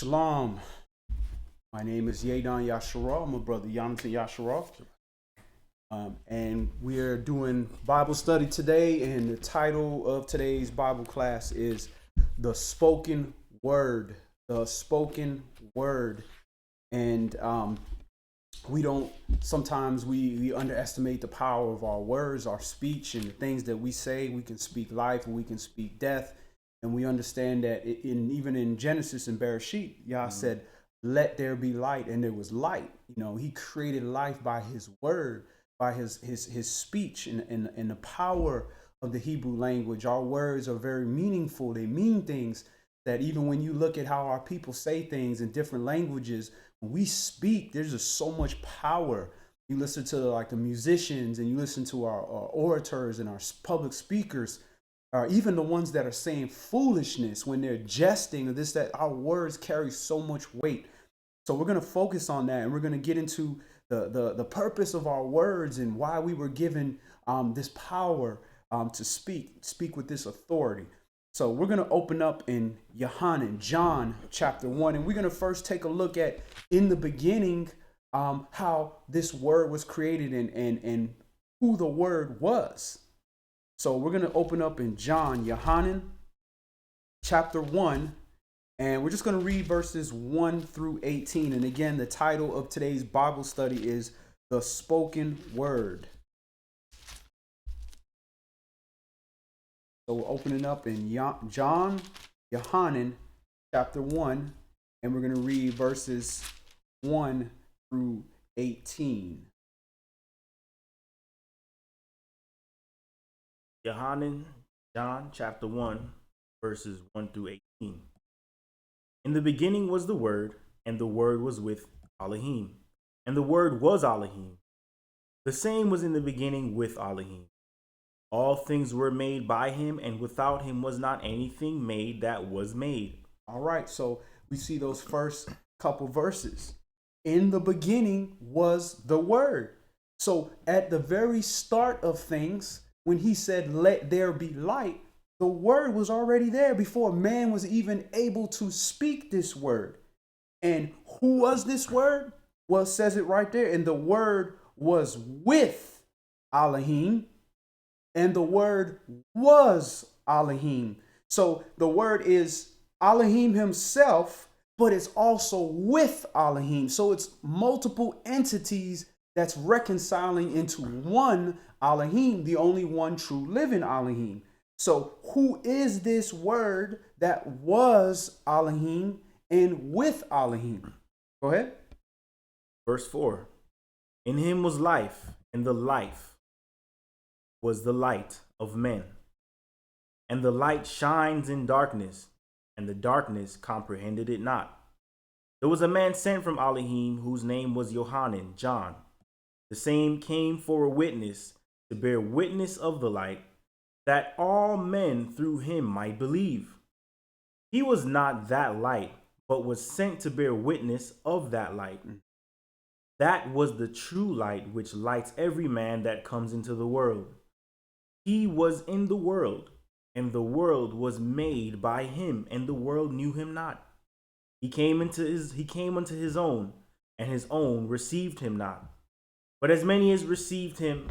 Shalom. My name is Yadon Yasharal. I'm a brother YahNatan Yasharal. And we're doing Bible study today, and the title of today's Bible class is The Spoken Word. The Spoken Word. And sometimes we underestimate the power of our words, our speech, and the things that we say. We can speak life and we can speak death. And we understand that even in Genesis and Bereshit, Yah said, let there be light, and there was light. You know, he created life by his word, by his speech and the power of the Hebrew language. Our words are very meaningful. They mean things that even when you look at how our people say things in different languages, when we speak, there's just so much power. You listen to like the musicians, and you listen to our orators and our public speakers, even the ones that are saying foolishness when they're jesting or this, that, our words carry so much weight. So we're going to focus on that, and we're going to get into the purpose of our words and why we were given this power to speak with this authority. So we're going to open up in YahNatan, John chapter 1, and we're going to first take a look at in the beginning how this word was created and who the word was. So we're going to open up in John, YahNatan, chapter 1, and we're just going to read verses 1 through 18. And again, the title of today's Bible study is The Spoken Word. So we're opening up in John, YahNatan, chapter 1, and we're going to read verses 1 through 18. YahNatan, John chapter 1, verses 1 through 18. In the beginning was the Word, and the Word was with Elohim, and the Word was Elohim. The same was in the beginning with Elohim. All things were made by him, and without him was not anything made that was made. All right, so we see those first couple verses. In the beginning was the Word. So at the very start of things, when he said, let there be light, the word was already there before man was even able to speak this word. And who was this word? Well, it says it right there. And the word was with Elohim, and the word was Elohim. So the word is Elohim himself, but it's also with Elohim. So it's multiple entities that's reconciling into one Elohim, the only one true living Elohim. So who is this word that was Elohim and with Elohim? Go ahead. Verse 4. In him was life, and the life was the light of men. And the light shines in darkness, and the darkness comprehended it not. There was a man sent from Elohim, whose name was Yohanan, John. The same came for a witness, to bear witness of the light, that all men through him might believe. He was not that light, but was sent to bear witness of that light. That was the true light which lights every man that comes into the world. He was in the world, and the world was made by him, and the world knew him not. He came unto his own, and his own received him not. But as many as received him,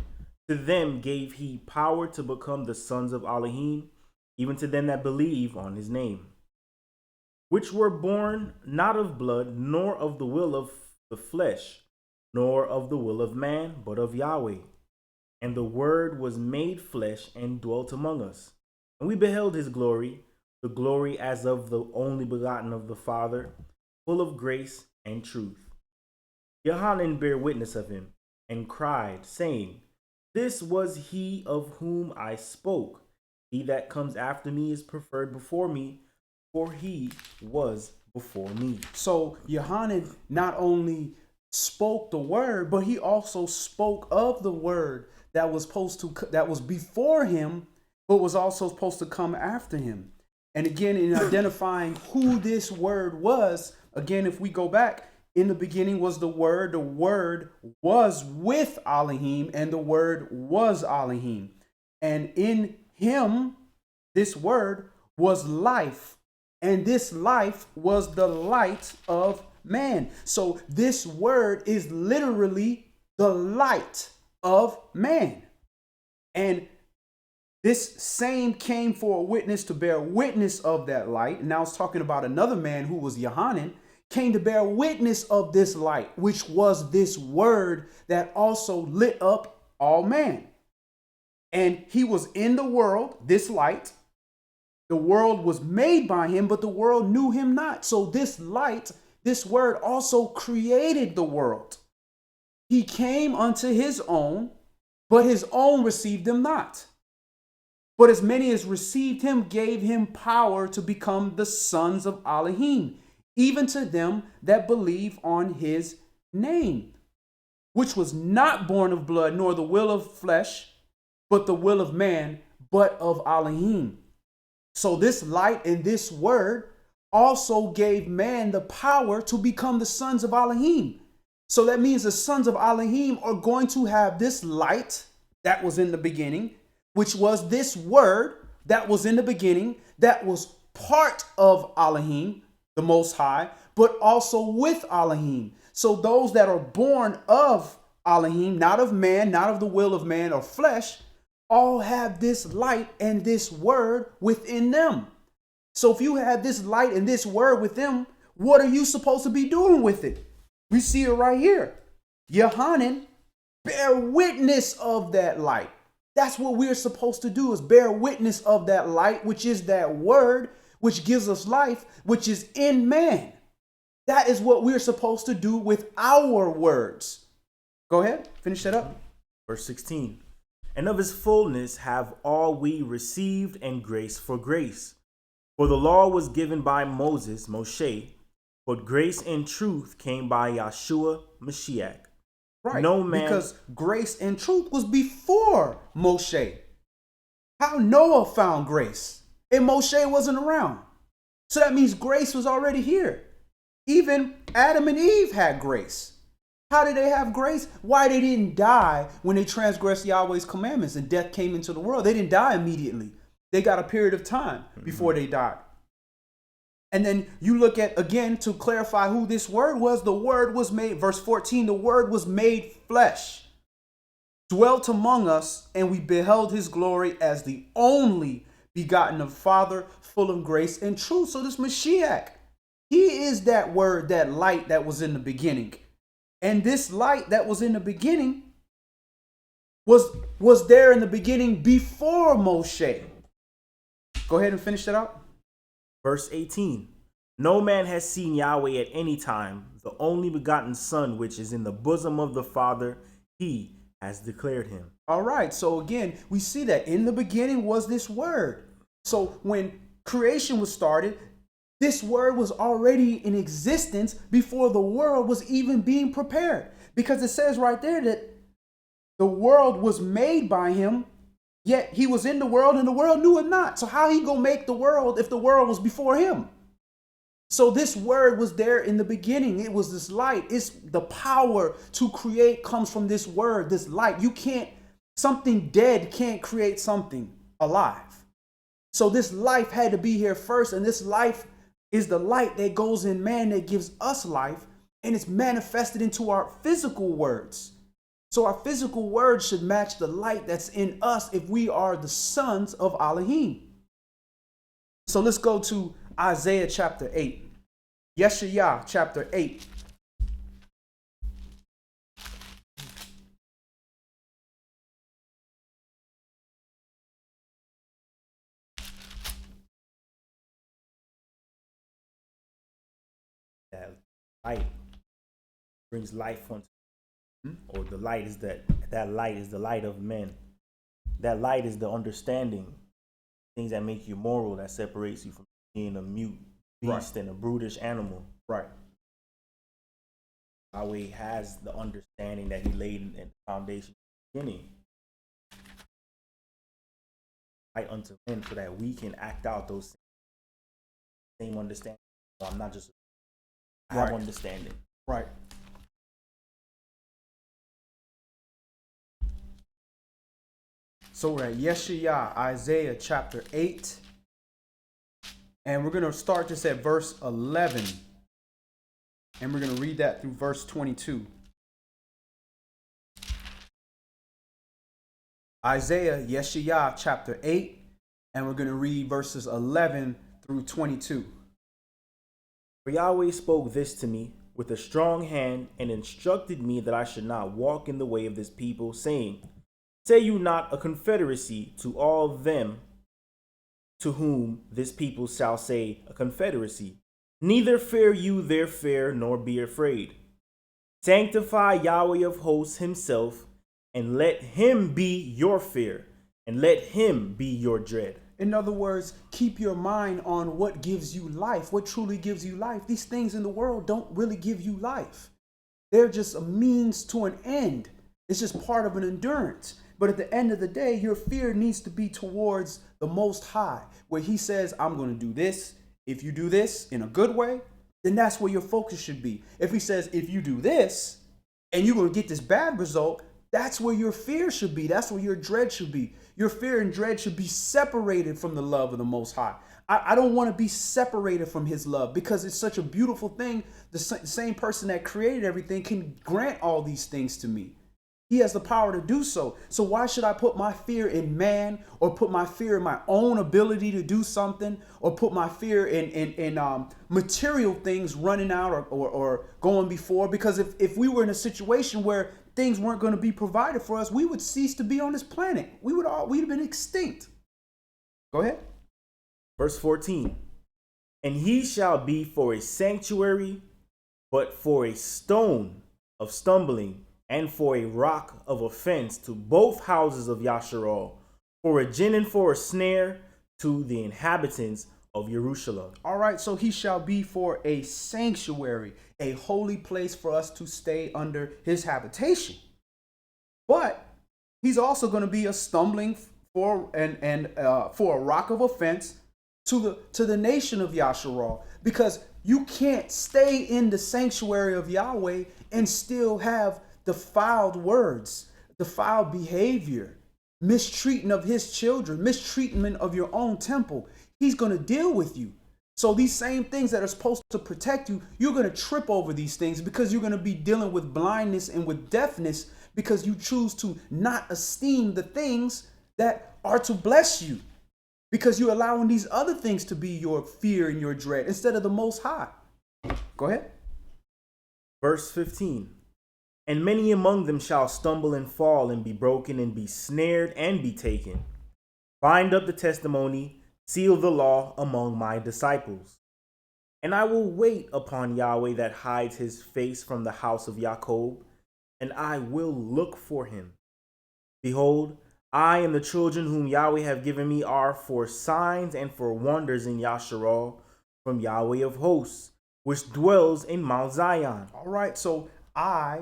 to them gave he power to become the sons of Elohim, even to them that believe on his name, which were born not of blood, nor of the will of the flesh, nor of the will of man, but of Yahweh. And the Word was made flesh and dwelt among us. And we beheld his glory, the glory as of the only begotten of the Father, full of grace and truth. YahNatan bare witness of him, and cried, saying, this was he of whom I spoke. He that comes after me is preferred before me, for he was before me. So YahNatan not only spoke the word, but he also spoke of the word that was before him, but was also supposed to come after him. And again, in identifying who this word was, again, if we go back, in the beginning was the word was with Elohim, and the word was Elohim. And in him, this word was life, and this life was the light of man. So this word is literally the light of man. And this same came for a witness to bear witness of that light. And now it's talking about another man who was Yohanan, came to bear witness of this light, which was this word that also lit up all man. And he was in the world, this light. The world was made by him, but the world knew him not. So this light, this word also created the world. He came unto his own, but his own received him not. But as many as received him gave him power to become the sons of Elohim, even to them that believe on his name, which was not born of blood, nor the will of flesh, but the will of man, but of Elohim. So this light and this word also gave man the power to become the sons of Elohim. So that means the sons of Elohim are going to have this light that was in the beginning, which was this word that was in the beginning, that was part of Elohim, the Most High, but also with Elohim. So those that are born of Elohim, not of man, not of the will of man or flesh, all have this light and this word within them. So if you have this light and this word with them, what are you supposed to be doing with it? We see it right here. Yohanan bear witness of that light. That's what we're supposed to do, is bear witness of that light, which is that word, which gives us life, which is in man. That is what we're supposed to do with our words. Go ahead, finish that up. Verse 16. And of his fullness have all we received, and grace for grace. For the law was given by Moses, Moshe, but grace and truth came by Yeshua, Mashiach. Right, no man, because grace and truth was before Moshe. How Noah found grace and Moshe wasn't around. So that means grace was already here. Even Adam and Eve had grace. How did they have grace? Why they didn't die when they transgressed Yahweh's commandments and death came into the world. They didn't die immediately. They got a period of time before they died. And then you look at, again, to clarify who this word was, the word was made, verse 14, the word was made flesh, dwelt among us, and we beheld his glory as the only begotten of Father, full of grace and truth. So this Mashiach, he is that word, that light that was in the beginning. And this light that was in the beginning was there in the beginning before Moshe. Go ahead and finish that out. Verse 18. No man has seen Yahweh at any time. The only begotten Son, which is in the bosom of the Father, he has declared him. All right. So again, we see that in the beginning was this word. So when creation was started, this word was already in existence before the world was even being prepared. Because it says right there that the world was made by him, yet he was in the world and the world knew him not. So how he gonna make the world if the world was before him? So this word was there in the beginning. It was this light. It's the power to create comes from this word, this light. Something dead can't create something alive. So this life had to be here first. And this life is the light that goes in man that gives us life. And it's manifested into our physical words. So our physical words should match the light that's in us if we are the sons of Elohim. So let's go to Isaiah chapter 8. Yesharal chapter 8. That light brings life unto, or the light is that light is the light of men. That light is the understanding, things that make you moral, that separates you from being a mute beast and a brutish animal. Right. Yahweh has the understanding that he laid in the foundation of the beginning. Light unto men so that we can act out those same understanding. So I'm not just I have understanding. Right. So we're at Yesharal, Isaiah chapter 8. And we're going to start just at verse 11. And we're going to read that through verse 22. Isaiah, Yesharal, chapter 8. And we're going to read verses 11 through 22. For Yahweh spoke this to me with a strong hand and instructed me that I should not walk in the way of this people, saying, say you not a confederacy to all them to whom this people shall say a confederacy. Neither fear you their fear, nor be afraid. Sanctify Yahweh of hosts himself, and let him be your fear, and let him be your dread. In other words, keep your mind on what gives you life, what truly gives you life. These things in the world don't really give you life. They're just a means to an end. It's just part of an endurance. But at the end of the day, your fear needs to be towards the Most High, where he says, I'm going to do this. If you do this in a good way, then that's where your focus should be. If he says, if you do this and you're going to get this bad result, that's where your fear should be. That's where your dread should be. Your fear and dread should be separated from the love of the Most High. I don't want to be separated from his love, because it's such a beautiful thing. The same person that created everything can grant all these things to me. He has the power to do so. So why should I put my fear in man, or put my fear in my own ability to do something, or put my fear in material things running out or going before? Because if we were in a situation where things weren't going to be provided for us, we would cease to be on this planet. We'd have been extinct. Go ahead. Verse 14. And he shall be for a sanctuary, but for a stone of stumbling, and for a rock of offense to both houses of Yasharal, for a gin and for a snare to the inhabitants of Jerusalem. All right, so he shall be for a sanctuary, a holy place for us to stay under his habitation. But he's also going to be a stumbling for for a rock of offense to the nation of Yasharal, because you can't stay in the sanctuary of Yahweh and still have defiled words, defiled behavior, mistreatment of his children, mistreatment of your own temple. He's going to deal with you. So these same things that are supposed to protect you, you're going to trip over these things, because you're going to be dealing with blindness and with deafness, because you choose to not esteem the things that are to bless you, because you're allowing these other things to be your fear and your dread instead of the Most High. Go ahead. Verse 15. And many among them shall stumble and fall and be broken and be snared and be taken. Bind up the testimony, seal the law among my disciples. And I will wait upon Yahweh that hides his face from the house of Jacob, and I will look for him. Behold, I and the children whom Yahweh have given me are for signs and for wonders in Yasharal from Yahweh of hosts, which dwells in Mount Zion. All right, so I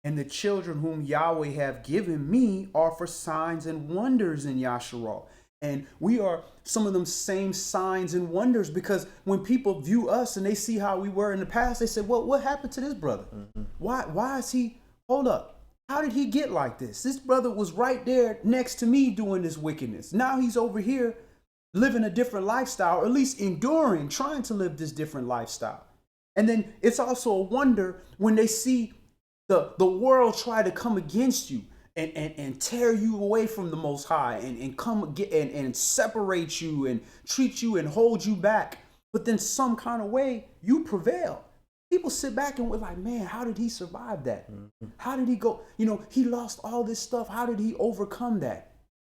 and the children whom Yahweh have given me are for signs and wonders in Yasharal. And we are some of them same signs and wonders, because when people view us and they see how we were in the past, they say, well, what happened to this brother? Why is he, hold up, how did he get like this? This brother was right there next to me doing this wickedness. Now he's over here living a different lifestyle, or at least enduring, trying to live this different lifestyle. And then it's also a wonder when they see the world try to come against you and tear you away from the Most High and come get and separate you and treat you and hold you back. But then some kind of way you prevail. People sit back and we're like, man, how did he survive that? How did he go? He lost all this stuff. How did he overcome that?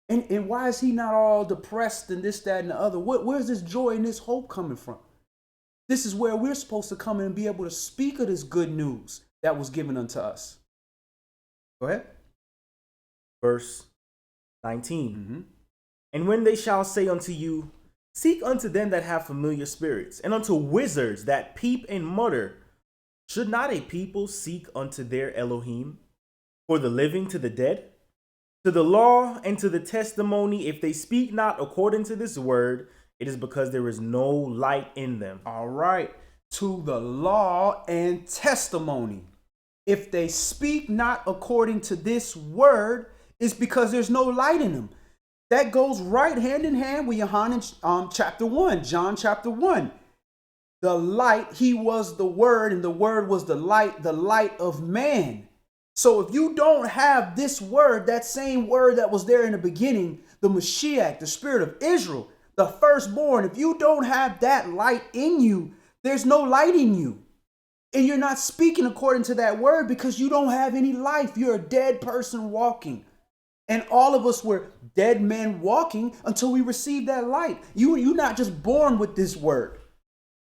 And why is he not all depressed and this, that, and the other? Where's this joy and this hope coming from? This is where we're supposed to come in and be able to speak of this good news that was given unto us. Go ahead. Verse 19. And when they shall say unto you, seek unto them that have familiar spirits, and unto wizards that peep and mutter, should not a people seek unto their Elohim, for the living to the dead? To the law and to the testimony, if they speak not according to this word, it is because there is no light in them. All right. To the law and testimony. If they speak not according to this word, it's because there's no light in them. That goes right hand in hand with Yohanan chapter 1, John chapter 1. The light, he was the word, and the word was the light of man. So if you don't have this word, that same word that was there in the beginning, the Mashiach, the spirit of Israel, the firstborn, if you don't have that light in you, there's no light in you. And you're not speaking according to that word because you don't have any life. You're a dead person walking. And all of us were dead men walking until we received that light. You're not just born with this word.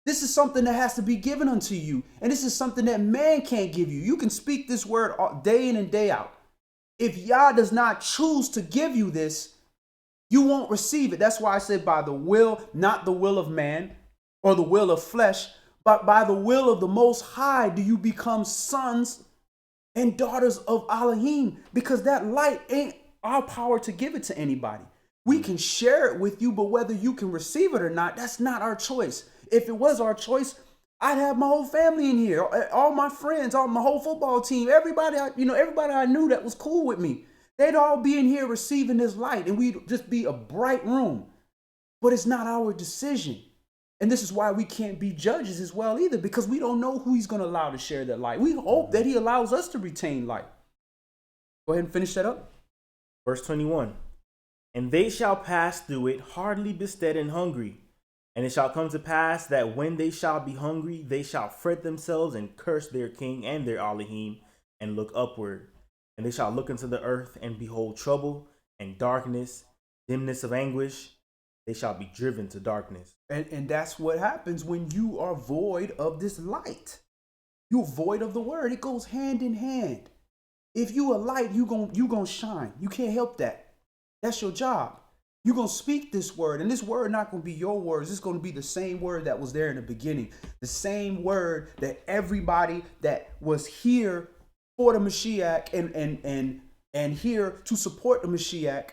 This is something that has to be given unto you. And this is something that man can't give you. You can speak this word day in and day out. If Yah does not choose to give you this, you won't receive it. That's why I said by the will, not the will of man or the will of flesh, but by the will of the Most High do you become sons and daughters of Elohim, because that light ain't our power to give it to anybody. We can share it with you, but whether you can receive it or not, that's not our choice. If it was our choice, I'd have my whole family in here, all my friends, all my whole football team, everybody I knew that was cool with me. They'd all be in here receiving this light, and we'd just be a bright room. But it's not our decision. And this is why we can't be judges as well either, because we don't know who he's going to allow to share that light. We hope that he allows us to retain light. Go ahead and finish that up. Verse 21. And they shall pass through it hardly bestead and hungry. And it shall come to pass that when they shall be hungry, they shall fret themselves and curse their king and their Elohim and look upward. And they shall look into the earth and behold trouble and darkness, dimness of anguish. They shall be driven to darkness. And that's what happens when you are void of this light. You're void of the word. It goes hand in hand. If you a light, you gonna shine. You can't help that. That's your job. You're going to speak this word, and this word not going to be your words. It's going to be the same word that was there in the beginning. The same word that everybody that was here for the Mashiach and here to support the Mashiach,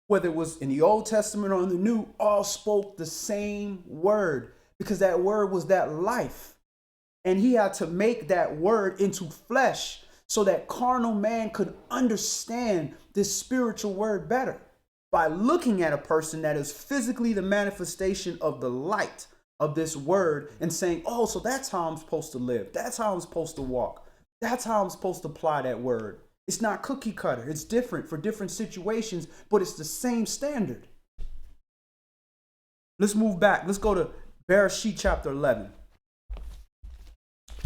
whether it was in the Old Testament or in the New, all spoke the same word, because that word was that life. And he had to make that word into flesh so that carnal man could understand this spiritual word better. By looking at a person that is physically the manifestation of the light of this word and saying, oh, so that's how I'm supposed to live. That's how I'm supposed to walk. That's how I'm supposed to apply that word. It's not cookie cutter. It's different for different situations, but it's the same standard. Let's move back. Let's go to Bereshit chapter 11.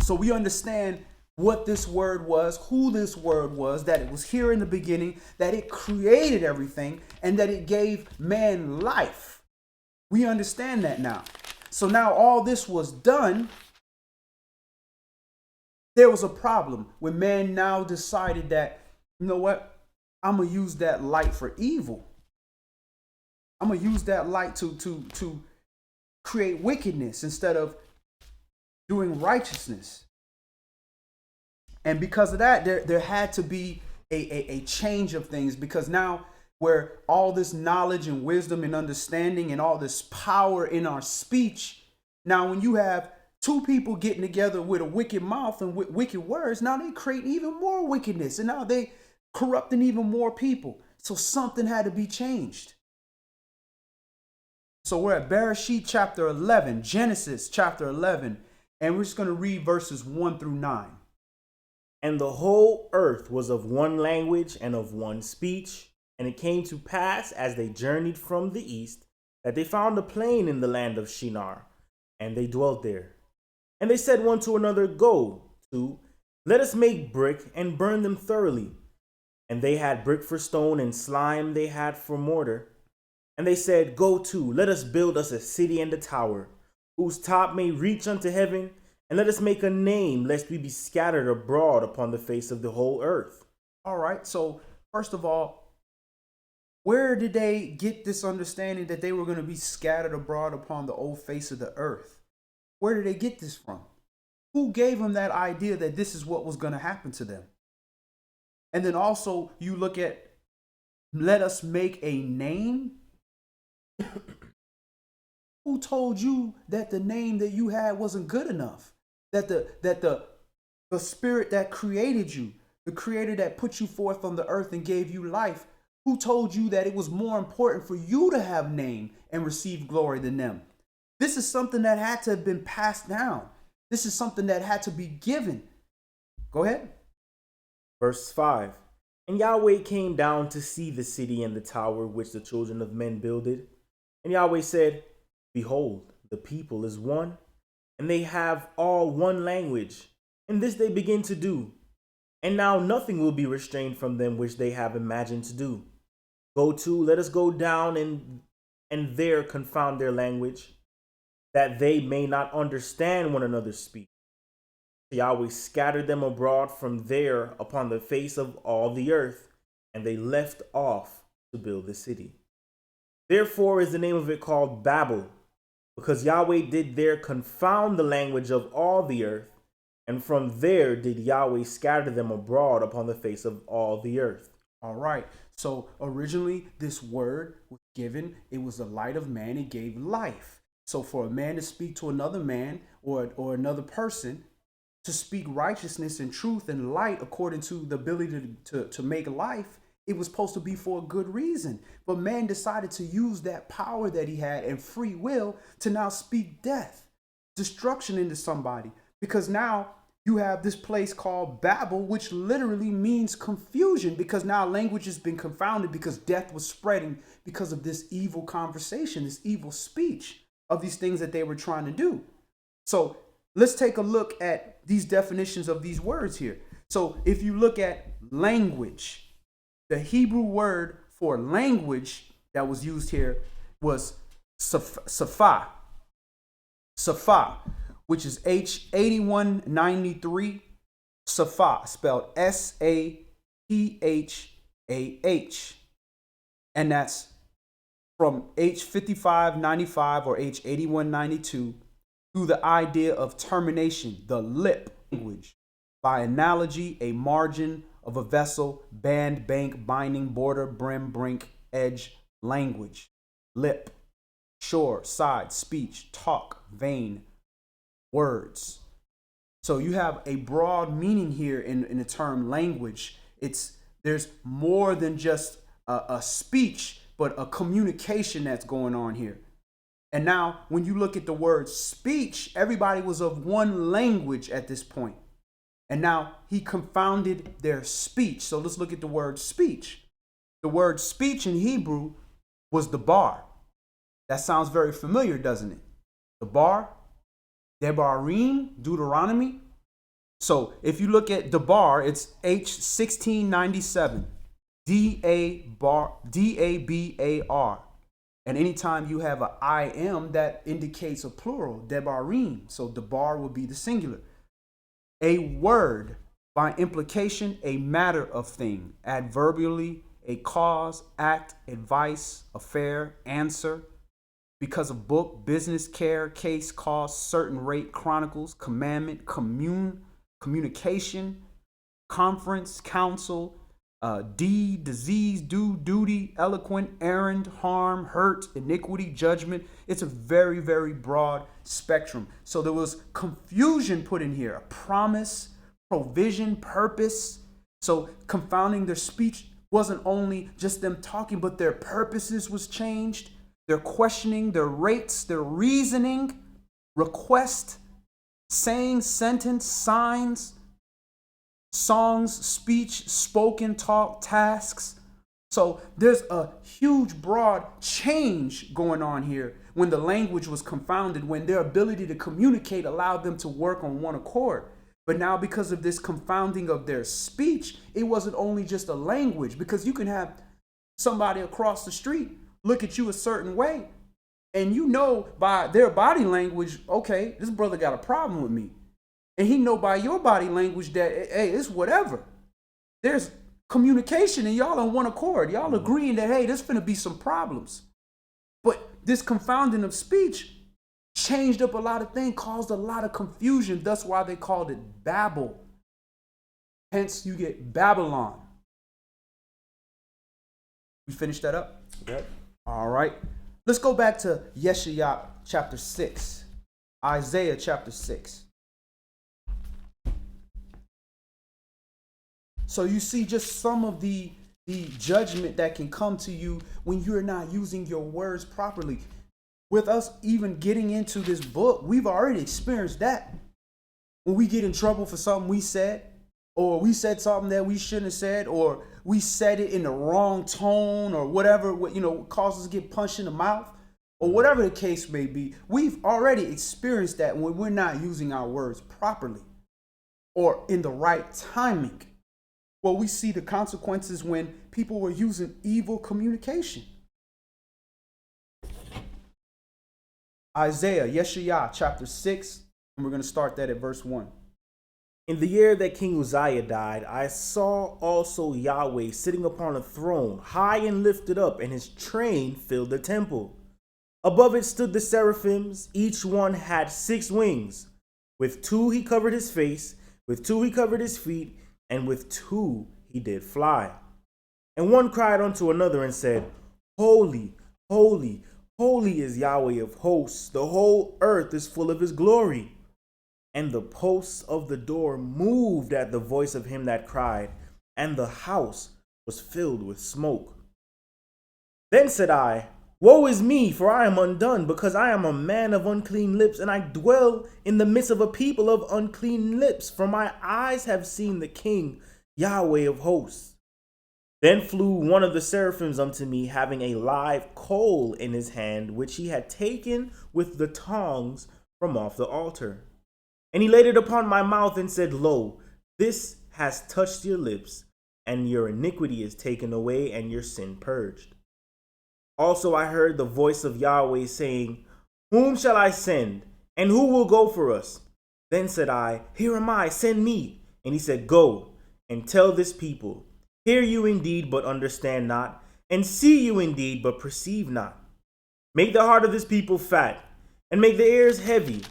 So we understand what this word was, who this word was, that it was here in the beginning, that it created everything, and that it gave man life. We understand that now. So now all this was done. There was a problem when man now decided that, you know what, I'm going to use that light for evil. I'm going to use that light to create wickedness instead of doing righteousness. And because of that, there had to be a change of things, because now where all this knowledge and wisdom and understanding and all this power in our speech, now when you have two people getting together with a wicked mouth and with wicked words, now they create even more wickedness, and now they corrupting even more people. So something had to be changed. So we're at Bereshit chapter 11, Genesis chapter 11, and we're just going to read verses 1 through 9. And the whole earth was of one language and of one speech. And it came to pass, as they journeyed from the east, that they found a plain in the land of Shinar, and they dwelt there. And they said one to another, go to, let us make brick and burn them thoroughly. And they had brick for stone, and slime they had for mortar. And they said, go to, let us build us a city and a tower, whose top may reach unto heaven. And let us make a name, lest we be scattered abroad upon the face of the whole earth. All right. So first of all, where did they get this understanding that they were going to be scattered abroad upon the whole face of the earth? Where did they get this from? Who gave them that idea that this is what was going to happen to them? And then also you look at, let us make a name. Who told you that the name that you had wasn't good enough? That the spirit that created you, the creator that put you forth on the earth and gave you life, Who told you that it was more important for you to have name and receive glory than them? This is something that had to have been passed down. This is something that had to be given. Go ahead. Verse 5. And Yahweh came down to see the city and the tower which the children of men builded. And Yahweh said, Behold, the people is one, and they have all one language. And this they begin to do. And now nothing will be restrained from them which they have imagined to do. Go to, let us go down and there confound their language, that they may not understand one another's speech. Yahweh scattered them abroad from there upon the face of all the earth, and they left off to build the city. Therefore is the name of it called Babel, because Yahweh did there confound the language of all the earth, and from there did Yahweh scatter them abroad upon the face of all the earth. All right. So originally this word was given. It was the light of man. It gave life. So for a man to speak to another man or another person, to speak righteousness and truth and light according to the ability to make life, it was supposed to be for a good reason. But man decided to use that power that he had and free will to now speak death, destruction into somebody. Because now you have this place called Babel, which literally means confusion, because now language has been confounded because death was spreading because of this evil conversation, this evil speech of these things that they were trying to do. So let's take a look at these definitions of these words here. So if you look at language, the Hebrew word for language that was used here was safa, which is H8193, safa, spelled Saphah. And that's from H5595 or H8192 through the idea of termination, the lip language. By analogy, a margin of a vessel, band, bank, binding, border, brim, brink, edge, language, lip, shore, side, speech, talk, vein, words. So you have a broad meaning here in the term language. There's more than just a speech, but a communication that's going on here. And now when you look at the word speech, everybody was of one language at this point. And now he confounded their speech. So let's look at the word speech. The word speech in Hebrew was the bar. That sounds very familiar, doesn't it? The bar, Debarim, Deuteronomy. So if you look at the bar, it's H1697, D-A-B-A-R. And anytime you have a I-M, that indicates a plural, Debarim. So the bar will be the singular. A word, by implication, a matter of thing, adverbially, a cause, act, advice, affair, answer, because of book, business, care, case, cause, certain rate, chronicles, commandment, communication, conference, counsel, deed, disease, duty, eloquent, errand, harm, hurt, iniquity, judgment. It's a very, very broad spectrum. So there was confusion put in here, a promise, provision, purpose. So confounding their speech wasn't only just them talking, but their purposes was changed. Their questioning, their rates, their reasoning, request, saying, sentence, signs, songs, speech, spoken, talk, tasks. So there's a huge, broad change going on here when the language was confounded, when their ability to communicate allowed them to work on one accord. But now because of this confounding of their speech, it wasn't only just a language, because you can have somebody across the street look at you a certain way, and you know by their body language, okay, this brother got a problem with me. And he know by your body language that, hey, it's whatever. There's communication and y'all on one accord. Y'all agreeing that, hey, there's finna be some problems. But this confounding of speech changed up a lot of things, caused a lot of confusion. That's why they called it Babel. Hence, you get Babylon. We finished that up? Yep. All right. Let's go back to Yesharal chapter 6. Isaiah chapter 6. So you see just some of the the judgment that can come to you when you're not using your words properly. With us even getting into this book, we've already experienced that. When we get in trouble for something we said, or we said something that we shouldn't have said, or we said it in the wrong tone, or whatever, causes us to get punched in the mouth, or whatever the case may be, we've already experienced that when we're not using our words properly or in the right timing. Well, we see the consequences when people were using evil communication. Isaiah, Yesharal, chapter 6, and we're going to start that at verse 1. In the year that King Uzziah died, I saw also Yahweh sitting upon a throne, high and lifted up, and his train filled the temple. Above it stood the seraphims, each one had 6 wings. With 2 he covered his face, with 2 he covered his feet, and with 2 he did fly. And one cried unto another and said, Holy, holy, holy is Yahweh of hosts, the whole earth is full of his glory. And the posts of the door moved at the voice of him that cried, and the house was filled with smoke. Then said I, Woe is me, for I am undone, because I am a man of unclean lips, and I dwell in the midst of a people of unclean lips, for my eyes have seen the King, Yahweh of hosts. Then flew one of the seraphims unto me, having a live coal in his hand, which he had taken with the tongs from off the altar. And he laid it upon my mouth and said, Lo, this has touched your lips, and your iniquity is taken away, and your sin purged. Also I heard the voice of Yahweh saying, Whom shall I send, and who will go for us? Then said I, Here am I, send me. And he said, Go, and tell this people, Hear you indeed, but understand not, and see you indeed, but perceive not. Make the heart of this people fat, and make their ears heavy,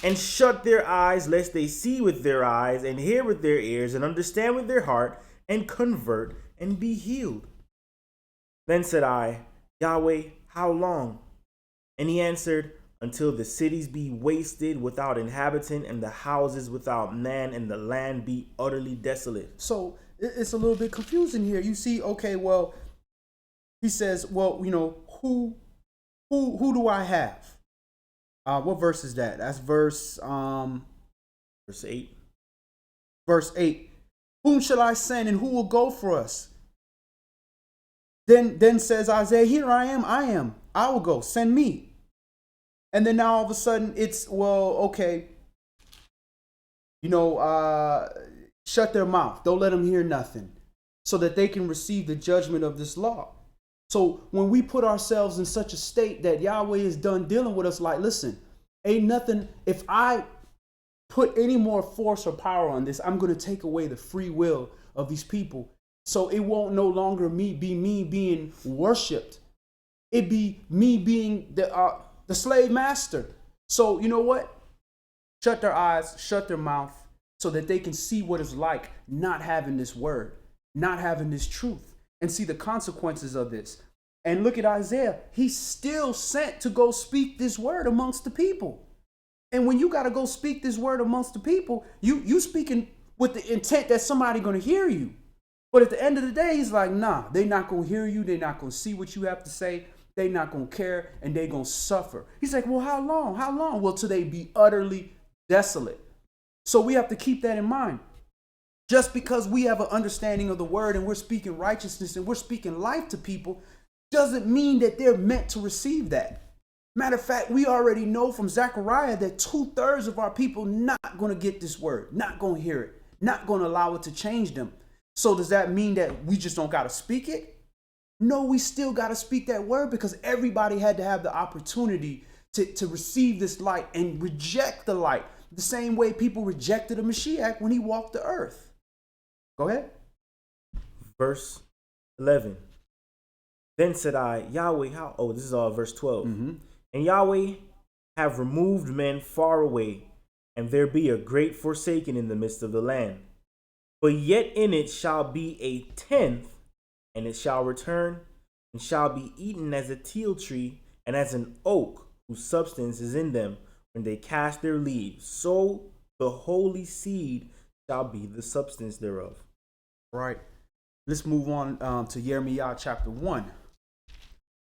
and shut their eyes, lest they see with their eyes, and hear with their ears, and understand with their heart, and convert, and be healed. Then said I, Yahweh, how long? And he answered, Until the cities be wasted without inhabitant, and the houses without man, and the land be utterly desolate. So it's a little bit confusing here. You see, okay, well, he says, well, who do I have? What verse is that? That's verse 8. Verse 8. Whom shall I send, and who will go for us? Then says Isaiah, Here I am. I will go. Send me. And then now all of a sudden it's, well, okay, shut their mouth. Don't let them hear nothing, so that they can receive the judgment of this law. So when we put ourselves in such a state that Yahweh is done dealing with us, like, listen, ain't nothing. If I put any more force or power on this, I'm going to take away the free will of these people. So it won't no longer be me being worshipped. It be me being the slave master. So you know what? Shut their eyes, shut their mouth, so that they can see what it's like not having this word, not having this truth, and see the consequences of this. And look at Isaiah. He's still sent to go speak this word amongst the people. And when you got to go speak this word amongst the people, you speaking with the intent that somebody going to hear you. But at the end of the day, he's like, nah, they're not going to hear you. They're not going to see what you have to say. They're not going to care, and they're going to suffer. He's like, well, how long? How long? Well, till they be utterly desolate. So we have to keep that in mind. Just because we have an understanding of the word and we're speaking righteousness and we're speaking life to people doesn't mean that they're meant to receive that. Matter of fact, we already know from Zechariah that 2/3 of our people not going to get this word, not going to hear it, not going to allow it to change them. So does that mean that we just don't got to speak it? No, we still got to speak that word, because everybody had to have the opportunity to receive this light and reject the light. The same way people rejected the Mashiach when he walked the earth. Go ahead. Verse 11. Then said I, Yahweh, how? Oh, this is verse 12. Mm-hmm. And Yahweh have removed men far away, and there be a great forsaking in the midst of the land. But yet in it shall be a tenth, and it shall return, and shall be eaten as a teal tree, and as an oak whose substance is in them, when they cast their leaves. So the holy seed shall be the substance thereof. Right. Let's move on to Jeremiah chapter 1.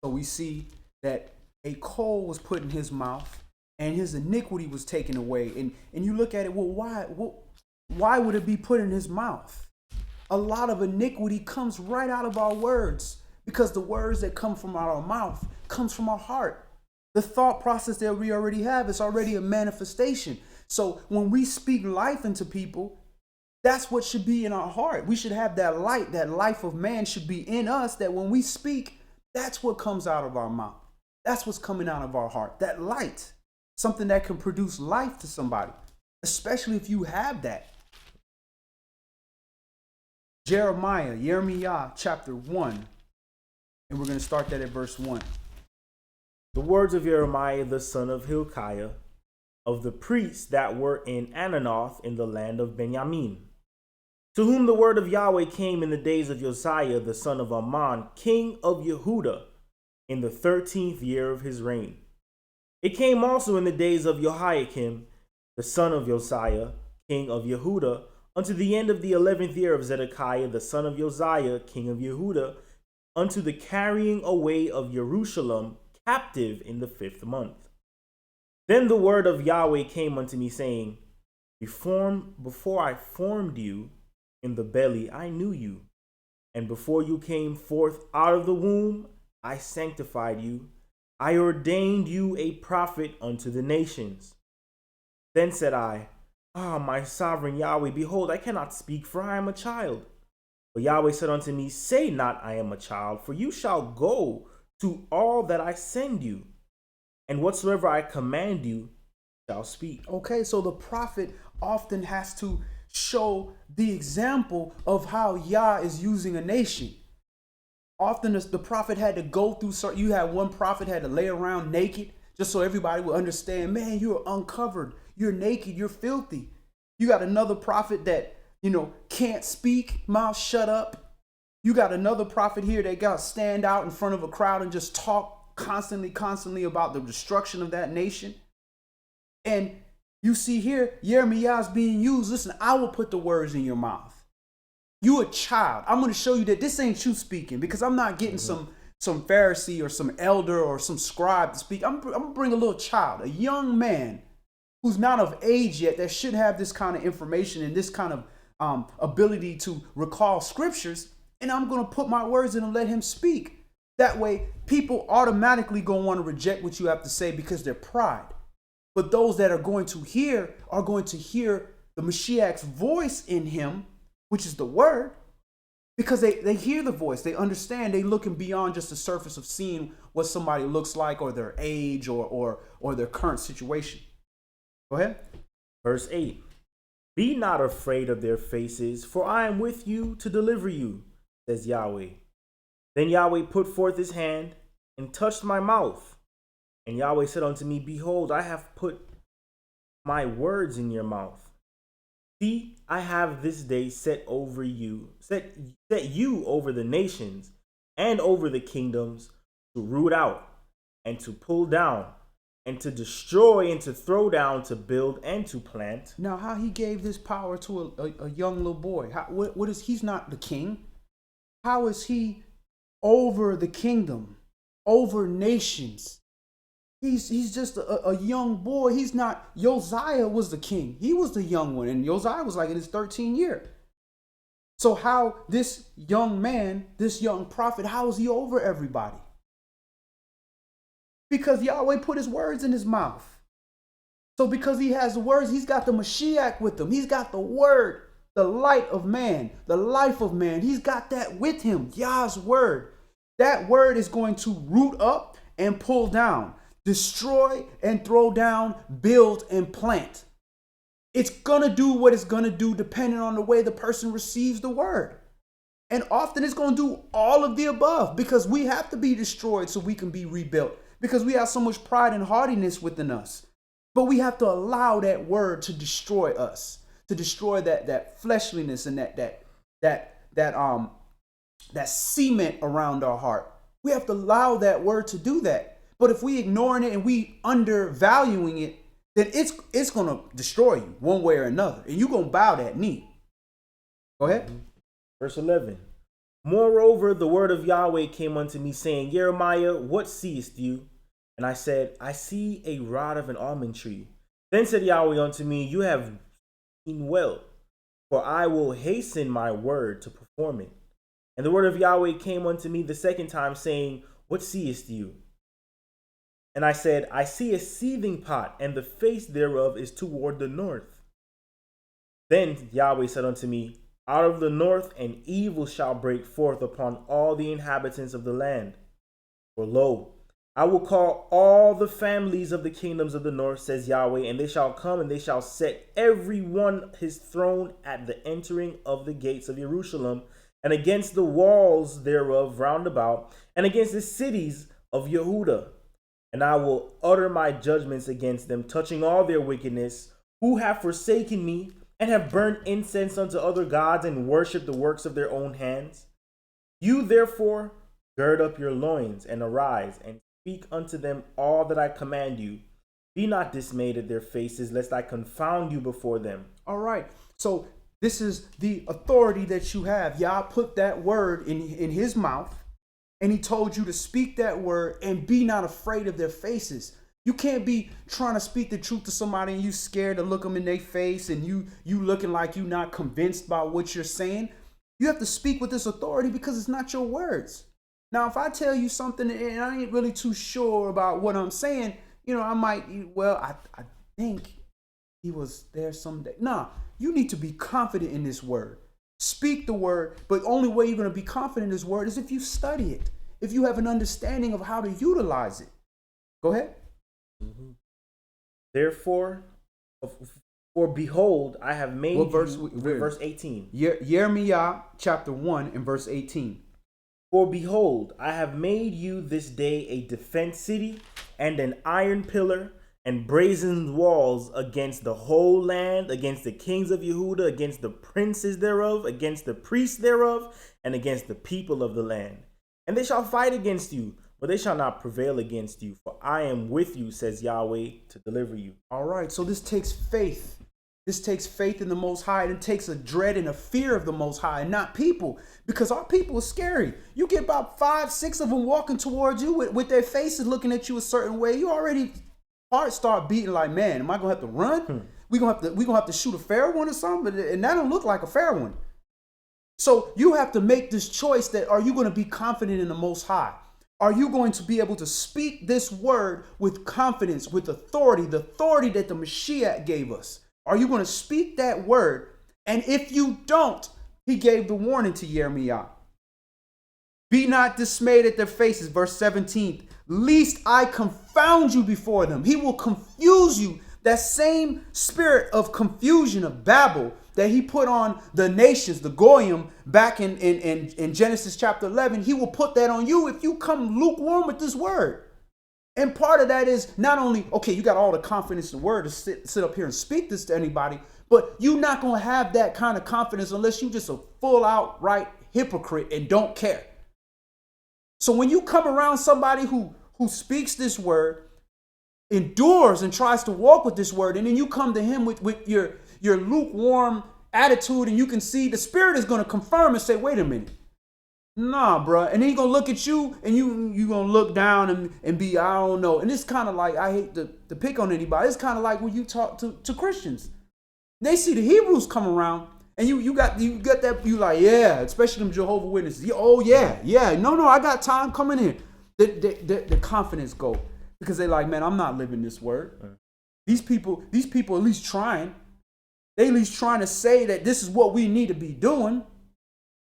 So we see that a coal was put in his mouth and his iniquity was taken away. And you look at it, well, why would it be put in his mouth? A lot of iniquity comes right out of our words, because the words that come from our mouth comes from our heart. The thought process that we already have is already a manifestation. So when we speak life into people, that's what should be in our heart. We should have that light, that life of man should be in us, that when we speak, that's what comes out of our mouth. That's what's coming out of our heart. That light, something that can produce life to somebody, especially if you have that. Jeremiah chapter 1, and we're going to start that at verse 1. The words of Jeremiah the son of Hilkiah, of the priests that were in Ananoth in the land of Benjamin, to whom the word of Yahweh came in the days of Josiah the son of Ammon, king of Yehudah, in the 13th year of his reign. It came also in the days of Jehoiakim, the son of Josiah, king of Yehudah, unto the end of the 11th year of Zedekiah, the son of Josiah, king of Yehudah, unto the carrying away of Jerusalem captive in the 5th month. Then the word of Yahweh came unto me, saying, Before I formed you in the belly, I knew you. And before you came forth out of the womb, I sanctified you. I ordained you a prophet unto the nations. Then said I, my sovereign Yahweh, behold, I cannot speak, for I am a child. But Yahweh said unto me, Say not, I am a child, for you shall go to all that I send you, and whatsoever I command you shall speak. Okay, so the prophet often has to show the example of how Yah is using a nation. Often the prophet had to go through certain, you had one prophet had to lay around naked just so everybody would understand, man, you're uncovered, you're naked, you're filthy. You got another prophet that, can't speak, mouth shut up. You got another prophet here that got to stand out in front of a crowd and just talk constantly about the destruction of that nation. And you see here, Jeremiah is being used. Listen, I will put the words in your mouth. You a child. I'm going to show you that this ain't you speaking, because I'm not getting some Pharisee or some elder or some scribe to speak. I'm going to bring a little child, a young man who's not of age yet, that should have this kind of information and this kind of ability to recall scriptures. And I'm going to put my words in and let him speak. That way, people automatically going to want to reject what you have to say because they're pride. But those that are going to hear the Mashiach's voice in him, which is the word, because they hear the voice, they understand, they looking beyond just the surface of seeing what somebody looks like or their age or their current situation. Go ahead. Verse 8. Be not afraid of their faces, for I am with you to deliver you, says Yahweh. Then Yahweh put forth his hand and touched my mouth. And Yahweh said unto me, Behold, I have put my words in your mouth. See, I have this day set you over the nations and over the kingdoms, to root out and to pull down and to destroy and to throw down, to build and to plant. Now, how he gave this power to a young little boy? What is he's not the king? How is he over the kingdom, over nations? He's just a young boy. He's not. Josiah was the king. He was the young one, and Josiah was like in his 13th year. So how this young man, this young prophet, how is he over everybody? Because Yahweh put his words in his mouth. So because he has the words, he's got the Mashiach with him. He's got the word, the light of man, the life of man. He's got that with him, Yah's word. That word is going to root up and pull down, destroy and throw down, build and plant. It's going to do what it's going to do depending on the way the person receives the word. And often it's going to do all of the above, because we have to be destroyed so we can be rebuilt, because we have so much pride and haughtiness within us. But we have to allow that word to destroy us, to destroy that fleshliness and that cement around our heart. We have to allow that word to do that. But if we ignoring it and we undervaluing it, then it's going to destroy you one way or another. And you're going to bow that knee. Go ahead. Verse 11. Moreover, the word of Yahweh came unto me, saying, Jeremiah, what seest you? And I said, I see a rod of an almond tree. Then said Yahweh unto me, you have seen well, for I will hasten my word to perform it. And the word of Yahweh came unto me the second time, saying, what seest you? And I said, I see a seething pot, and the face thereof is toward the north. Then Yahweh said unto me, out of the north an evil shall break forth upon all the inhabitants of the land. For lo, I will call all the families of the kingdoms of the north, says Yahweh, and they shall come, and they shall set every one his throne at the entering of the gates of Jerusalem, and against the walls thereof round about, and against the cities of Yehudah. And I will utter my judgments against them, touching all their wickedness, who have forsaken me, and have burnt incense unto other gods, and worshipped the works of their own hands. You therefore gird up your loins, and arise, and speak unto them all that I command you. Be not dismayed at their faces, lest I confound you before them. All right. So this is the authority that you have. Yah put that word in his mouth, and he told you to speak that word and be not afraid of their faces. You can't be trying to speak the truth to somebody and you scared to look them in their face, and you looking like you not convinced by what you're saying. You have to speak with this authority because it's not your words. Now, if I tell you something and I ain't really too sure about what I'm saying, I might, I think he was there someday. Nah, you need to be confident in this word. Speak the word, but the only way you're going to be confident in this word is if you study it, if you have an understanding of how to utilize it. Go ahead. Mm-hmm. Therefore, for behold, I have made verse 18. Jeremiah chapter 1 and verse 18. For behold, I have made you this day a defense city, and an iron pillar, and brazen walls against the whole land, against the kings of Yehudah, against the princes thereof, against the priests thereof, and against the people of the land. And they shall fight against you, but they shall not prevail against you, for I am with you, says Yahweh, to deliver you. All right, so this takes faith. This takes faith in the Most High, and it takes a dread and a fear of the Most High, and not people, because our people are scary. You get about 5, 6 of them walking towards you with their faces looking at you a certain way. You already heart start beating like, man, am I gonna have to run? We gonna have to shoot a fair one or something, and that don't look like a fair one. So you have to make this choice: that are you going to be confident in the Most High? Are you going to be able to speak this word with confidence, with authority, the authority that the Mashiach gave us? Are you going to speak that word? And if you don't, he gave the warning to Jeremiah. Be not dismayed at their faces, verse 17, lest I confound you before them. He will confuse you. That same spirit of confusion, of Babel, that he put on the nations, the Goyim, back in Genesis chapter 11, he will put that on you if you come lukewarm with this word. And part of that is not only, okay, you got all the confidence in the word to sit up here and speak this to anybody, but you're not going to have that kind of confidence unless you're just a full outright hypocrite and don't care. So when you come around somebody who speaks this word, endures and tries to walk with this word, and then you come to him with your lukewarm attitude, and you can see the spirit is going to confirm and say, wait a minute. Nah, bro. And then he's going to look at you, and you going to look down and be, I don't know. And it's kind of like, I hate to pick on anybody. It's kind of like when you talk to Christians. They see the Hebrews come around, and you got that, you like, yeah, especially them Jehovah Witnesses. Oh, yeah. No, I got time coming in. The confidence go. Because they're like, man, I'm not living this word. Right. These people at least trying. They at least trying to say that this is what we need to be doing.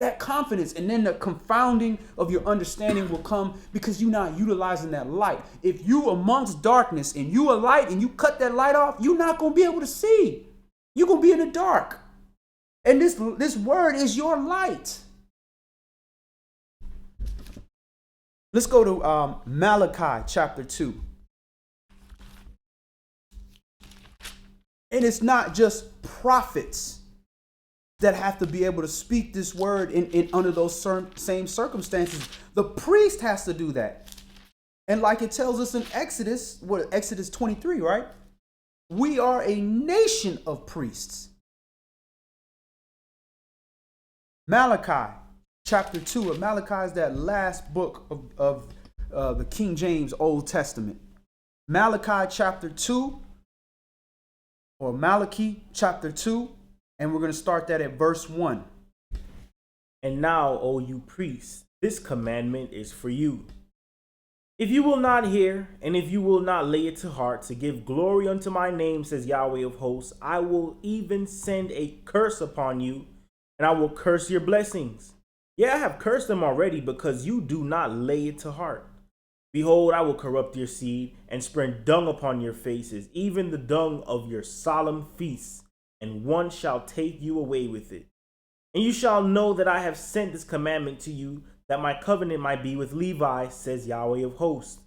That confidence, and then the confounding of your understanding will come because you're not utilizing that light. If you amongst darkness and you a light and you cut that light off, you're not going to be able to see. You're going to be in the dark. And this word is your light. Let's go to Malachi chapter 2. And it's not just prophets that have to be able to speak this word in under those same circumstances. The priest has to do that. And like it tells us in Exodus 23, right? We are a nation of priests. Malachi chapter 2. Malachi is that last book of the King James Old Testament. Malachi chapter 2, or Malachi chapter 2, and we're going to start that at verse 1. And now, O you priests, this commandment is for you. If you will not hear, and if you will not lay it to heart to give glory unto my name, says Yahweh of hosts, I will even send a curse upon you, and I will curse your blessings. Yeah, I have cursed them already because you do not lay it to heart. Behold, I will corrupt your seed and spread dung upon your faces, even the dung of your solemn feasts, and one shall take you away with it. And you shall know that I have sent this commandment to you, that my covenant might be with Levi, says Yahweh of hosts.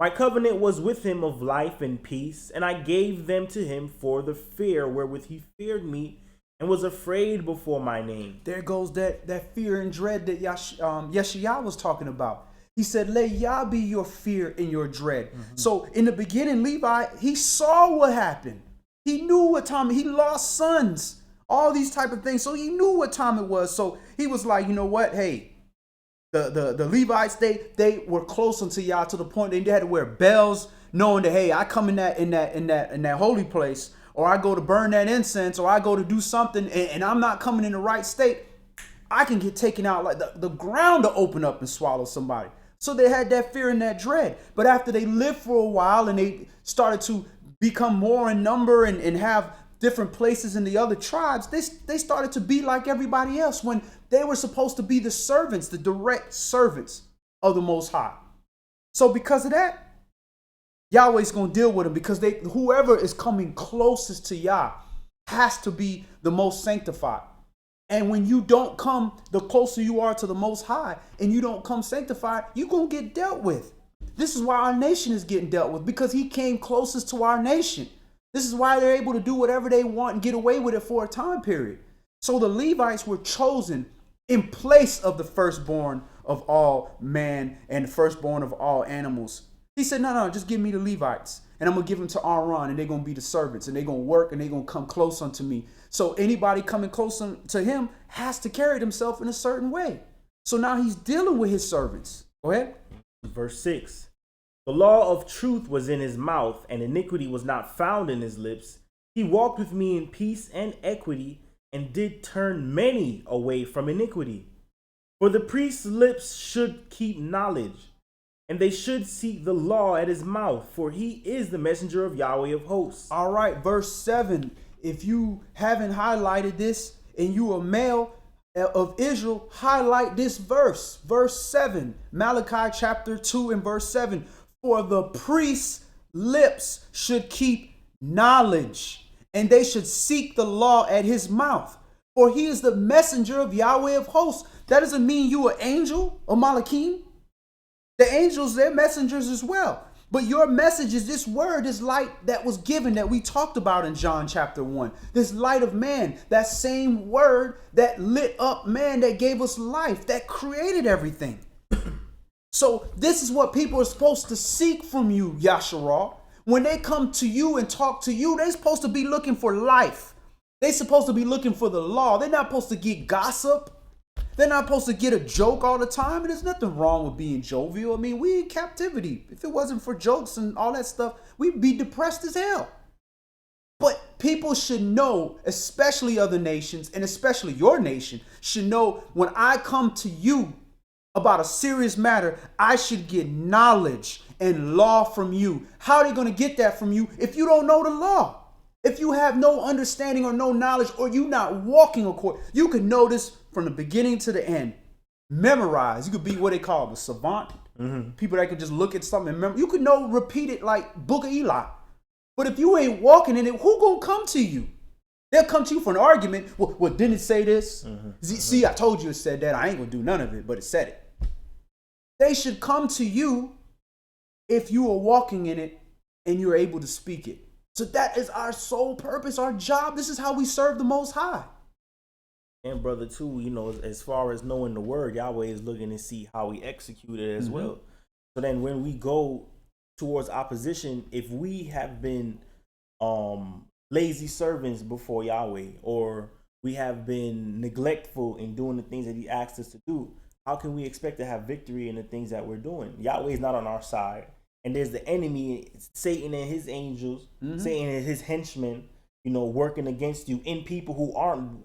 My covenant was with him of life and peace, and I gave them to him for the fear wherewith he feared me, and was afraid before my name. There goes that fear and dread that Yasharal was talking about. He said, let Yah be your fear and your dread. So in the beginning, Levi, he saw what happened. He knew what time he lost sons, all these type of things. So he knew what time it was. So he was like, you know what? Hey, the Levites, they were close unto Yah to the point they had to wear bells, knowing that, hey, I come in that holy place, or I go to burn that incense, or I go to do something, and I'm not coming in the right state, I can get taken out, like the ground to open up and swallow somebody. So they had that fear and that dread. But after they lived for a while and they started to become more in number and have different places in the other tribes, they started to be like everybody else when they were supposed to be the servants, the direct servants of the Most High. So because of that, Yahweh's going to deal with them, because whoever is coming closest to Yah has to be the most sanctified. And when you don't come, the closer you are to the Most High, and you don't come sanctified, you're going to get dealt with. This is why our nation is getting dealt with, because he came closest to our nation. This is why they're able to do whatever they want and get away with it for a time period. So the Levites were chosen in place of the firstborn of all man and the firstborn of all animals. He said, no, just give me the Levites, and I'm going to give them to Aaron, and they're going to be the servants, and they're going to work, and they're going to come close unto me. So anybody coming close to him has to carry themselves in a certain way. So now he's dealing with his servants. Go ahead. Verse 6. The law of truth was in his mouth, and iniquity was not found in his lips. He walked with me in peace and equity, and did turn many away from iniquity. For the priest's lips should keep knowledge, and they should seek the law at his mouth, for he is the messenger of Yahweh of hosts. All right, verse 7. If you haven't highlighted this and you are male of Israel, highlight this verse. Verse 7, Malachi chapter 2 and verse 7. For the priest's lips should keep knowledge, and they should seek the law at his mouth. For he is the messenger of Yahweh of hosts. That doesn't mean you an angel or Malachim. The angels, they're messengers as well. But your message is this word, this light that was given that we talked about in John chapter 1. This light of man, that same word that lit up man, that gave us life, that created everything. So this is what people are supposed to seek from you, Yasharal. When they come to you and talk to you, they're supposed to be looking for life. They're supposed to be looking for the law. They're not supposed to get gossip. They're not supposed to get a joke all the time. And there's nothing wrong with being jovial. I mean, we in captivity. If it wasn't for jokes and all that stuff, we'd be depressed as hell. But people should know, especially other nations, and especially your nation, should know when I come to you about a serious matter, I should get knowledge and law from you. How are they going to get that from you if you don't know the law? If you have no understanding or no knowledge, or you not walking according, you can know this from the beginning to the end. Memorize. You could be what they call the savant. People that could just look at something and remember. You could know, repeat it like Book of Eli. But if you ain't walking in it, who gonna come to you? They'll come to you for an argument. Well, didn't it say this? See, I told you it said that. I ain't gonna do none of it, but it said it. They should come to you if you are walking in it and you're able to speak it. So that is our sole purpose, our job. This is how we serve the Most High. And brother, too, you know, as far as knowing the word, Yahweh is looking to see how we execute it as well. So then when we go towards opposition, if we have been lazy servants before Yahweh, or we have been neglectful in doing the things that he asked us to do, how can we expect to have victory in the things that we're doing? Yahweh is not on our side. And there's the enemy, Satan and his angels, Satan and his henchmen, working against you in people who aren't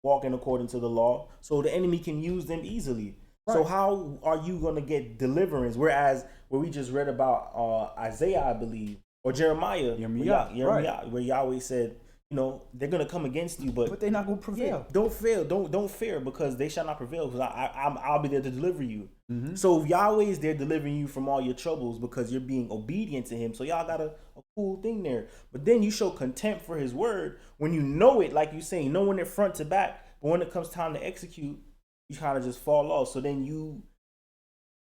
walking according to the law. So the enemy can use them easily. Right. So how are you going to get deliverance? Whereas where we just read about Isaiah, I believe, or Jeremiah, right, where Yahweh said, they're going to come against you, but they're not going to prevail. Yeah, don't fail. Don't fear, because they shall not prevail, because I'll be there to deliver you. So Yahweh is there delivering you from all your troubles because you're being obedient to him. So y'all got a cool thing there. But then you show contempt for his word when you know it, like you say, knowing it front to back. But when it comes time to execute, you kind of just fall off. So then you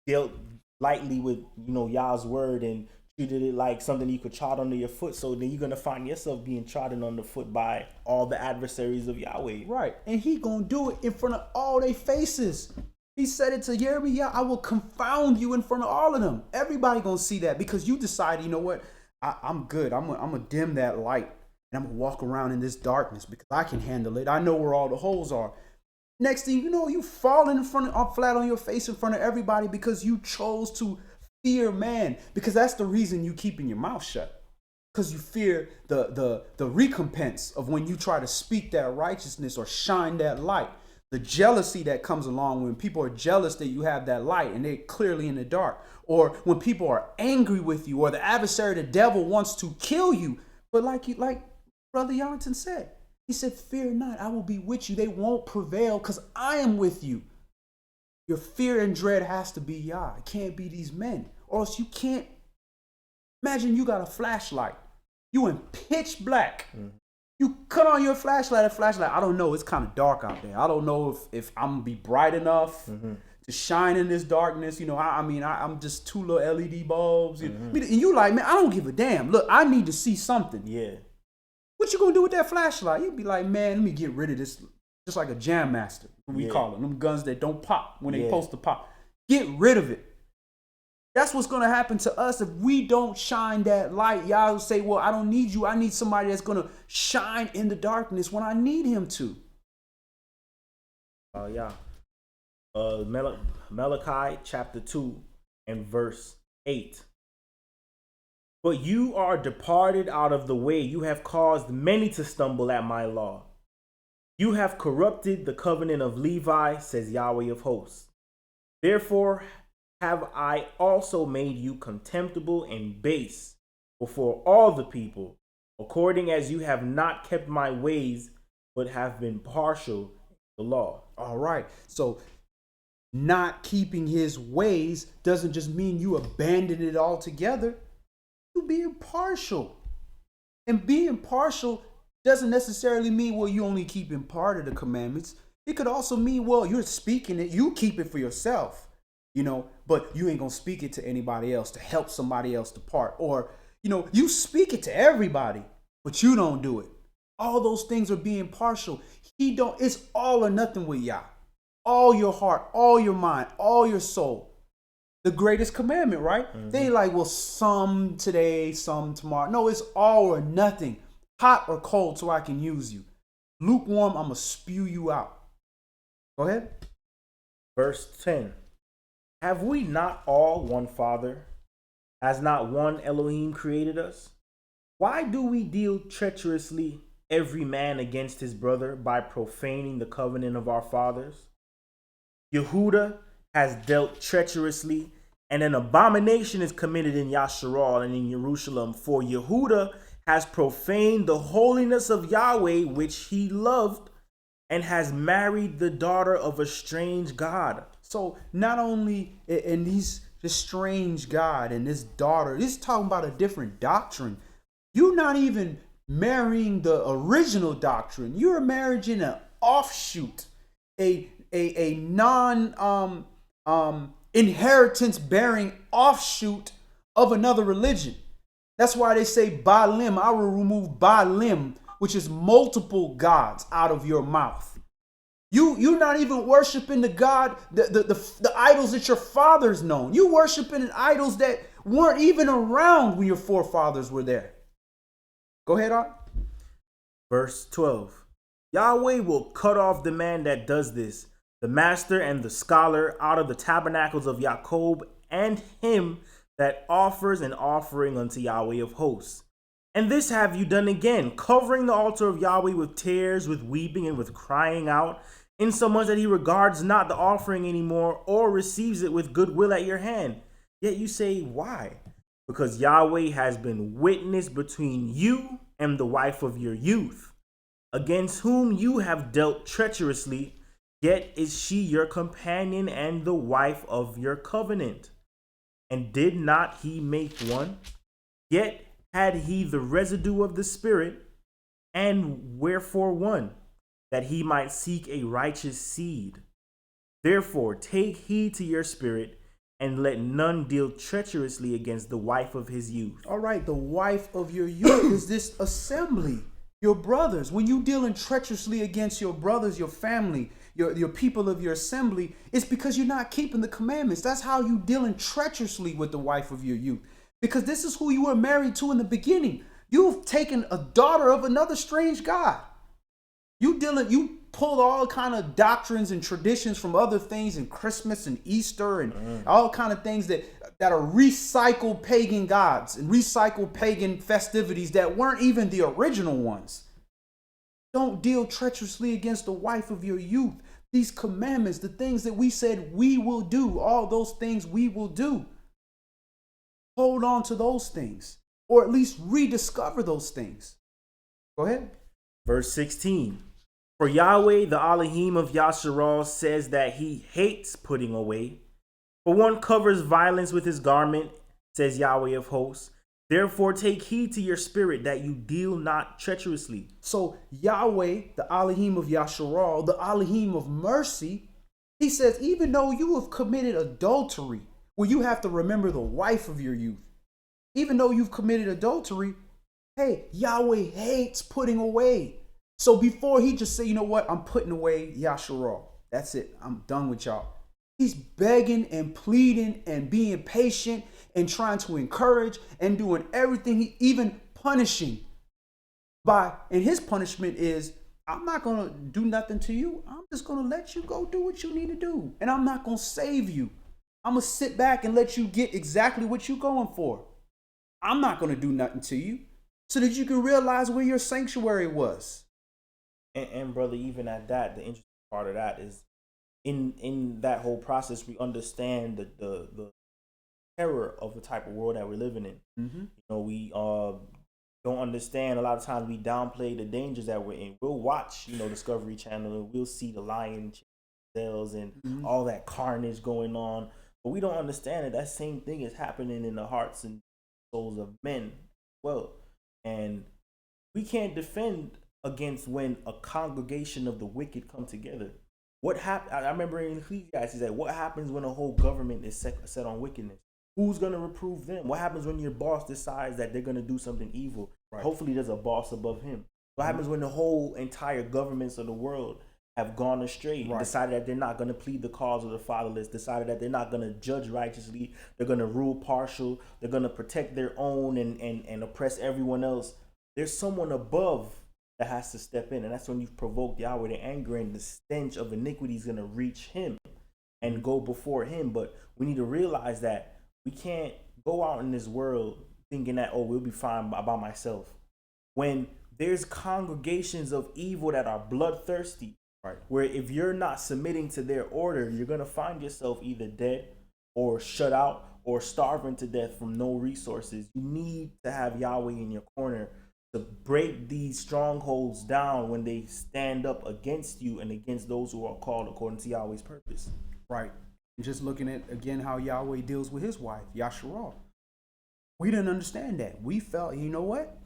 dealt lightly with, Yah's word and treated it like something you could trod under your foot. So then you're going to find yourself being trodden underfoot by all the adversaries of Yahweh. Right. And he going to do it in front of all their faces. He said it to Jeremiah, I will confound you in front of all of them. Everybody going to see that because you decide, you know what, I'm good. I'm going to dim that light and I'm going to walk around in this darkness because I can handle it. I know where all the holes are. Next thing you know, you falling flat on your face in front of everybody because you chose to fear man, because that's the reason you keeping your mouth shut, because you fear the recompense of when you try to speak that righteousness or shine that light. The jealousy that comes along when people are jealous that you have that light and they're clearly in the dark, or when people are angry with you, or the adversary, the devil, wants to kill you. But like Brother YahNatan said, he said, fear not, I will be with you. They won't prevail because I am with you. Your fear and dread has to be Yah. It can't be these men, or else you can't. Imagine you got a flashlight. You in pitch black. You cut on your flashlight, I don't know, it's kind of dark out there. I don't know if I'm going to be bright enough to shine in this darkness. I'm just two little LED bulbs. And you like, man, I don't give a damn. Look, I need to see something. Yeah. What you going to do with that flashlight? You'd be like, man, let me get rid of this. Just like a jam master, we call them guns that don't pop when they supposed to pop. Get rid of it. That's what's going to happen to us if we don't shine that light. Y'all will say, well, I don't need you. I need somebody that's going to shine in the darkness when I need him to. Malachi chapter 2 and verse 8. But you are departed out of the way. You have caused many to stumble at my law. You have corrupted the covenant of Levi, says Yahweh of hosts. Therefore have I also made you contemptible and base before all the people, according as you have not kept my ways, but have been partial in the law. All right. So not keeping his ways doesn't just mean you abandon it altogether. You being partial. And being partial doesn't necessarily mean, well, you only keeping part of the commandments. It could also mean, well, you're speaking it, you keep it for yourself, but you ain't gonna speak it to anybody else to help somebody else depart. Or, you speak it to everybody, but you don't do it. All those things are being partial. It's all or nothing with Yah. All your heart, all your mind, all your soul. The greatest commandment, right? They ain't like, well, some today, some tomorrow. No, it's all or nothing. Hot or cold so I can use you. Lukewarm, I'm going to spew you out. Go ahead. Verse 10. Have we not all one Father? Has not one Elohim created us? Why do we deal treacherously every man against his brother by profaning the covenant of our fathers? Yehuda has dealt treacherously, and an abomination is committed in Yasharal and in Jerusalem, for Yehuda has profaned the holiness of Yahweh, which he loved, and has married the daughter of a strange God. So not only in this strange God and this daughter, this is talking about a different doctrine. You're not even marrying the original doctrine. You're marrying an offshoot, a non inheritance bearing offshoot of another religion. That's why they say Baalim, I will remove Baalim, which is multiple gods, out of your mouth. You're not even worshiping the God, the idols that your fathers known. You worshiping idols that weren't even around when your forefathers were there. Go ahead, Art. Verse 12. Yahweh will cut off the man that does this, the master and the scholar, out of the tabernacles of Jacob, and him that offers an offering unto Yahweh of hosts. And this have you done again, covering the altar of Yahweh with tears, with weeping, and with crying out, insomuch that he regards not the offering anymore, or receives it with goodwill at your hand. Yet you say, why? Because Yahweh has been witness between you and the wife of your youth, against whom you have dealt treacherously, yet is she your companion and the wife of your covenant. And did not he make one? Yet had he the residue of the Spirit, and wherefore one? That he might seek a righteous seed. Therefore take heed to your spirit, and let none deal treacherously against the wife of his youth. All right, the wife of your youth is this assembly, your brothers. When you dealing treacherously against your brothers, your family, your people of your assembly, it's because you're not keeping the commandments. That's how you dealing treacherously with the wife of your youth. Because this is who you were married to in the beginning. You've taken a daughter of another strange god. You pulled all kind of doctrines and traditions from other things, and Christmas and Easter and all kind of things that are recycled pagan gods and recycled pagan festivities that weren't even the original ones. Don't deal treacherously against the wife of your youth. These commandments, the things that we said we will do, all those things we will do. Hold on to those things, or at least rediscover those things. Go ahead. Verse 16. For Yahweh, the Elohim of Yasharal, says that he hates putting away. For one covers violence with his garment, says Yahweh of hosts. Therefore take heed to your spirit that you deal not treacherously. So Yahweh, the Elohim of Yasharal, the Elohim of mercy, he says, even though you have committed adultery, well, you have to remember the wife of your youth. Even though you've committed adultery, hey, Yahweh hates putting away. So before he just say, you know what, I'm putting away Yasharal. That's it. I'm done with y'all. He's begging and pleading and being patient and trying to encourage and doing everything, he even punishing. And his punishment is, I'm not going to do nothing to you. I'm just going to let you go do what you need to do. And I'm not going to save you. I'm going to sit back and let you get exactly what you're going for. I'm not going to do nothing to you so that you can realize where your sanctuary was. And brother, even at that, the interesting part of that is in that whole process, we understand the terror of the type of world that we're living in. Mm-hmm. You know, we don't understand. A lot of times we downplay the dangers that we're in. We'll watch, Discovery Channel, and we'll see the lion cells and all that carnage going on. But we don't understand that same thing is happening in the hearts and souls of men as well. And we can't defend against when a congregation of the wicked come together. What happened? I remember in Ecclesiastes that what happens when a whole government is set on wickedness? Who's going to reprove them? What happens when your boss decides that they're going to do something evil? Right. Hopefully there's a boss above him. What happens when the whole entire governments of the world have gone astray, right, decided that they're not going to plead the cause of the fatherless, decided that they're not going to judge righteously, they're going to rule partial, they're going to protect their own and oppress everyone else? There's someone above that has to step in, and that's when you've provoked Yahweh to anger, and the stench of iniquity is going to reach him and go before him. But we need to realize that we can't go out in this world thinking that, we'll be fine by myself. When there's congregations of evil that are bloodthirsty, right, where if you're not submitting to their order, you're going to find yourself either dead or shut out or starving to death from no resources. You need to have Yahweh in your corner to break these strongholds down when they stand up against you and against those who are called according to Yahweh's purpose. Right. Just looking at, again, how Yahweh deals with his wife, Yasharal. We didn't understand that. We felt, you know what?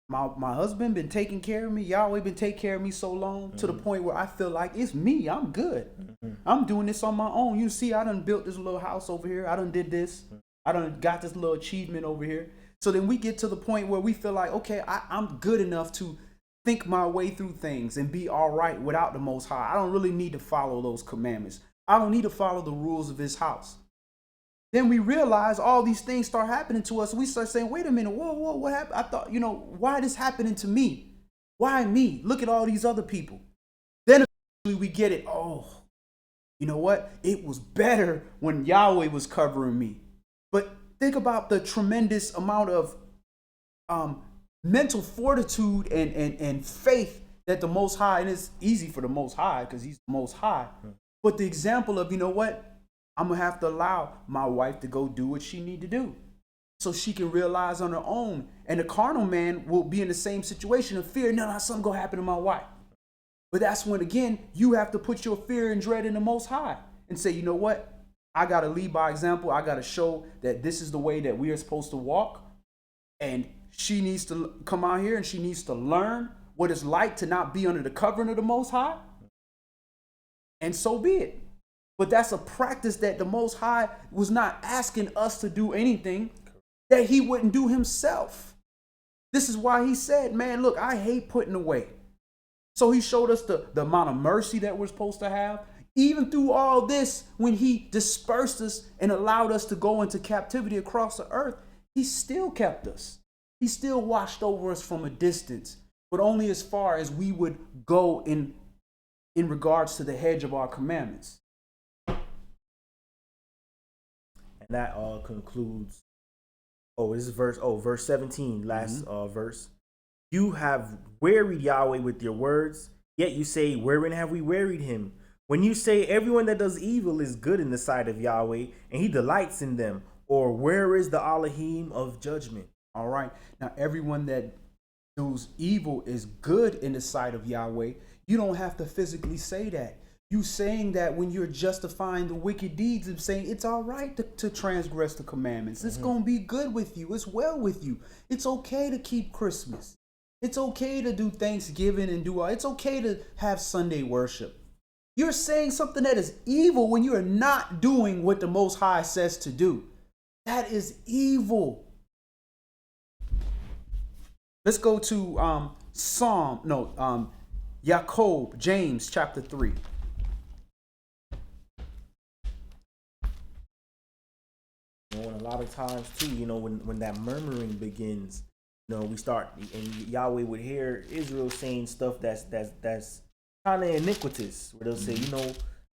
My husband been taking care of me. Yahweh been taking care of me so long, to the point where I feel like it's me. I'm good. I'm doing this on my own. You see, I done built this little house over here. I done did this. I done got this little achievement over here. So then we get to the point where we feel like, okay, I'm good enough to think my way through things and be all right without the Most High. I don't really need to follow those commandments. I don't need to follow the rules of his house. Then we realize all these things start happening to us. We start saying, wait a minute, whoa, what happened? I thought, why is this happening to me? Why me? Look at all these other people. Then eventually we get it. Oh, you know what? It was better when Yahweh was covering me. But think about the tremendous amount of mental fortitude and faith that the Most High, and it's easy for the Most High because he's the Most High. But the example of, you know what? I'm going to have to allow my wife to go do what she need to do so she can realize on her own. And the carnal man will be in the same situation of fear. No, something going to happen to my wife. But that's when, again, you have to put your fear and dread in the Most High and say, you know what? I got to lead by example. I got to show that this is the way that we are supposed to walk. And she needs to come out here and she needs to learn what it's like to not be under the covering of the Most High. And so be it. But that's a practice that the Most High was not asking us to do anything that he wouldn't do himself. This is why he said, man, look, I hate putting away. So he showed us the amount of mercy that we're supposed to have. Even through all this, when he dispersed us and allowed us to go into captivity across the earth, he still kept us. He still watched over us from a distance, but only as far as we would go in regards to the hedge of our commandments. And that concludes. This is verse 17, last verse. You have wearied Yahweh with your words, yet you say, wherein have we wearied him? When you say everyone that does evil is good in the sight of Yahweh, and he delights in them, or where is the Elohim of judgment? All right. Now, everyone that does evil is good in the sight of Yahweh. You don't have to physically say that. You saying that when you're justifying the wicked deeds and saying it's all right to transgress the commandments. It's going to be good with you. It's well with you. It's okay to keep Christmas. It's okay to do Thanksgiving and it's okay to have Sunday worship. You're saying something that is evil when you are not doing what the Most High says to do. That is evil. Let's go to Jacob, James chapter 3. And a lot of times too, when that murmuring begins, we start, and Yahweh would hear Israel saying stuff that's kind of iniquitous, where they'll say,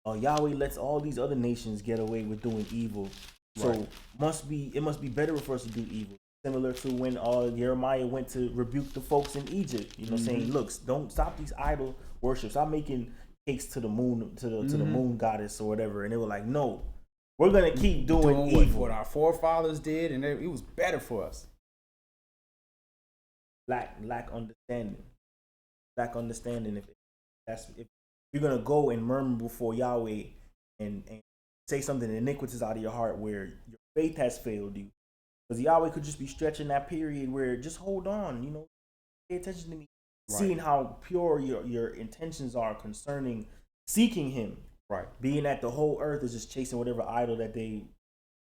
Yahweh lets all these other nations get away with doing evil, so it must be better for us to do evil. Similar to when Jeremiah went to rebuke the folks in Egypt, saying, look, don't stop these idol worship, stop making cakes to the moon, to the moon goddess or whatever. And they were like, no, we're gonna keep doing evil. What our forefathers did, and it was better for us. Lack understanding. If you're gonna go and murmur before Yahweh and say something iniquitous out of your heart where your faith has failed you, because Yahweh could just be stretching that period where just hold on, pay attention to me, seeing how pure your intentions are concerning seeking him. Right. Being that the whole earth is just chasing whatever idol that they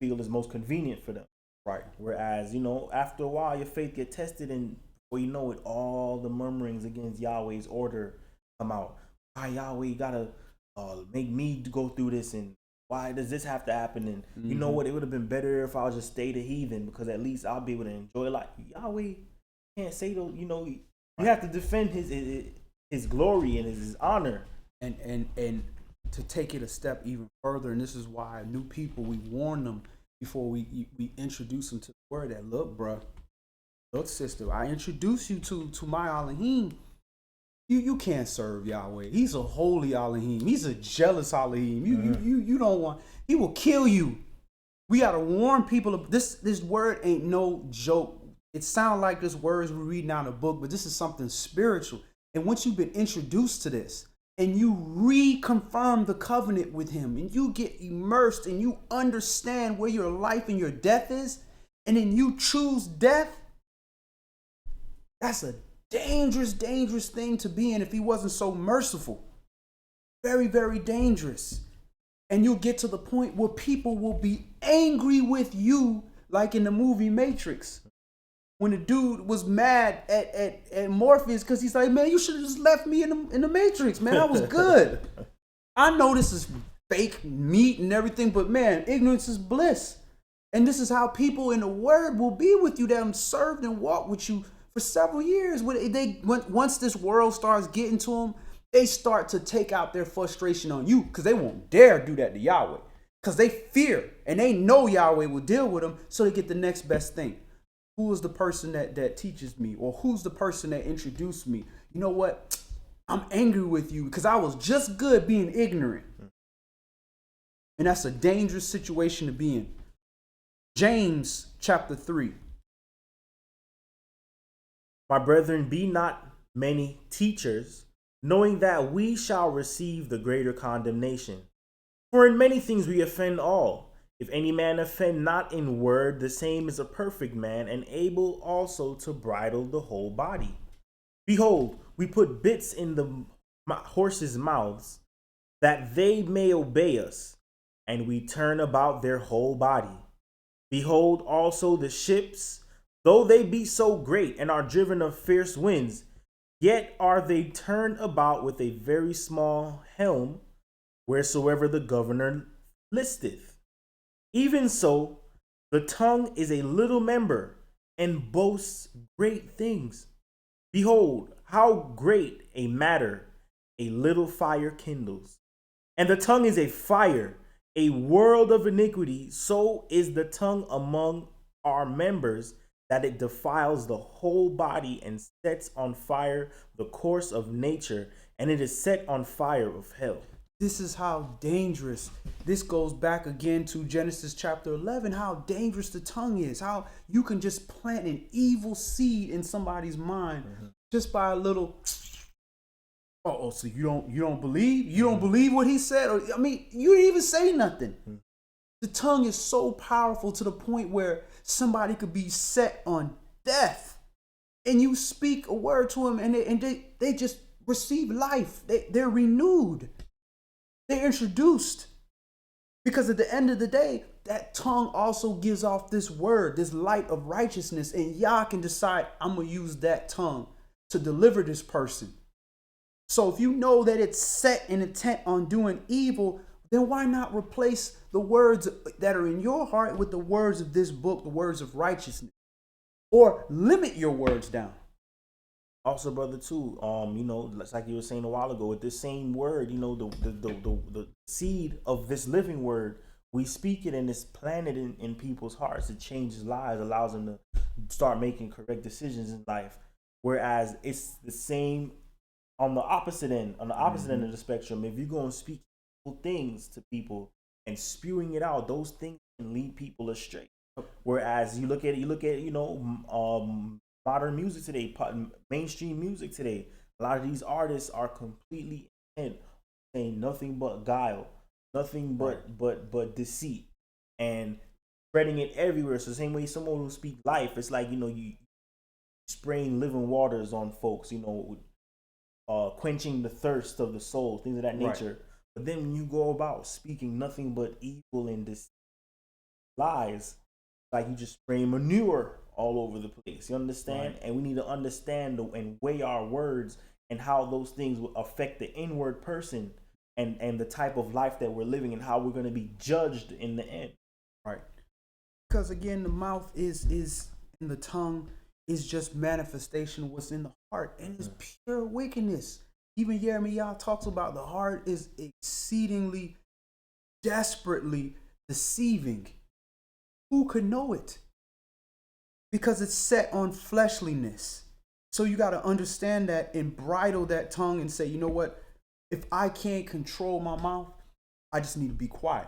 feel is most convenient for them. Right. Whereas, after a while your faith get tested, and before you know it, all the murmurings against Yahweh's order come out. Why Yahweh gotta make me go through this, and why does this have to happen? And you know what? It would have been better if I just stayed a heathen, because at least I'll be able to enjoy life. Yahweh can't say those. You have to defend his glory and his honor. And to take it a step even further, and this is why new people, we warn them before we introduce them to the word that, look, bruh, look, sister, I introduce you to my Elohim. You can't serve Yahweh. He's a holy Elohim. He's a jealous Elohim. You don't want. He will kill you. We gotta warn people of this. This word ain't no joke. It sounds like this words we're reading out of a book, but this is something spiritual. And once you've been introduced to this, and you reconfirm the covenant with him, and you get immersed, and you understand where your life and your death is, and then you choose death, that's a dangerous thing to be in if he wasn't so merciful. Very, very dangerous. And you'll get to the point where people will be angry with you, like in the movie Matrix, when the dude was mad at Morpheus because he's like, man, you should have just left me in the Matrix, man. I was good. I know this is fake meat and everything, but man, ignorance is bliss. And this is how people in the word will be with you, that served and walk with you for several years. Once this world starts getting to them, they start to take out their frustration on you because they won't dare do that to Yahweh because they fear and they know Yahweh will deal with them, so they get the next best thing. Who is the person that teaches me, or who's the person that introduced me? You know what? I'm angry with you because I was just good being ignorant. And that's a dangerous situation to be in. James chapter 3. My brethren, be not many teachers, knowing that we shall receive the greater condemnation. For in many things we offend all. If any man offend not in word, the same is a perfect man, and able also to bridle the whole body. Behold, we put bits in the horses' mouths, that they may obey us, and we turn about their whole body. Behold also the ships, though they be so great and are driven of fierce winds, yet are they turned about with a very small helm, wheresoever the governor listeth. Even so, the tongue is a little member, and boasts great things. Behold, how great a matter a little fire kindles. And the tongue is a fire, a world of iniquity. So is the tongue among our members, that it defiles the whole body and sets on fire the course of nature, and it is set on fire of hell. This is how dangerous. This goes back again to Genesis chapter 11, how dangerous the tongue is, how you can just plant an evil seed in somebody's mind just by a little, so you don't believe? You don't believe what he said? Or, I mean, you didn't even say nothing. The tongue is so powerful to the point where somebody could be set on death, and you speak a word to them, and they just receive life. They're renewed. They're introduced. Because at the end of the day, that tongue also gives off this word, this light of righteousness, and Yah can decide, I'm going to use that tongue to deliver this person. So if you know that it's set and intent on doing evil, then why not replace the words that are in your heart with the words of this book, the words of righteousness? Or limit your words down. Also, brother, too, like you were saying a while ago, with this same word, the seed of this living word, we speak it and it's planted in people's hearts. It changes lives, allows them to start making correct decisions in life. Whereas it's the same on the opposite end, end of the spectrum. If you go and speak things to people and spewing it out, those things can lead people astray. Whereas you look at modern music today, mainstream music today, a lot of these artists are completely intent, saying nothing but guile, nothing but deceit, and spreading it everywhere. So the same way someone who speak life, it's like, you spraying living waters on folks, quenching the thirst of the soul, things of that nature. Right. But then when you go about speaking nothing but evil and lies, like you just spray manure all over the place. You understand? Right. And we need to understand and weigh our words and how those things will affect the inward person and the type of life that we're living and how we're going to be judged in the end. Right. Because again, the mouth is and the tongue is just manifestation of what's in the heart, and it's pure wickedness. Even Jeremiah talks about the heart is exceedingly, desperately deceiving. Who could know it? Because it's set on fleshliness. So you got to understand that and bridle that tongue and say, you know what? If I can't control my mouth, I just need to be quiet.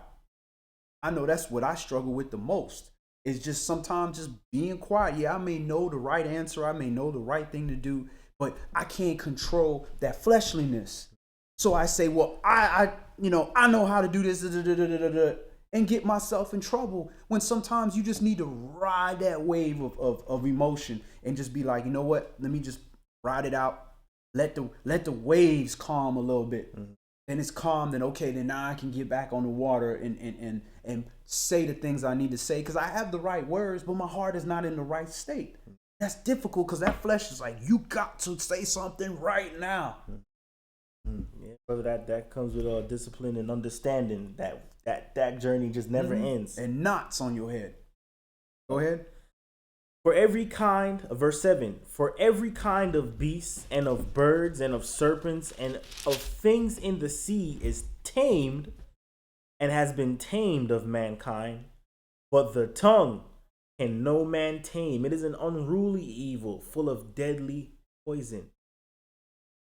I know that's what I struggle with the most. It's just sometimes just being quiet. Yeah, I may know the right answer. I may know the right thing to do, but I can't control that fleshliness. So I say, well, I know how to do this, and get myself in trouble, when sometimes you just need to ride that wave of emotion and just be like, you know what? Let me just ride it out. Let the waves calm a little bit. Then it's calm. Then okay. Then now I can get back on the water and say the things I need to say, because I have the right words, but my heart is not in the right state. That's difficult because that flesh is like, you got to say something right now. Yeah, brother, that comes with discipline and understanding that journey just never ends. And knots on your head. Go ahead. For every kind, verse 7, for every kind of beasts and of birds and of serpents and of things in the sea is tamed and has been tamed of mankind, but the tongue can no man tame. It is an unruly evil, full of deadly poison.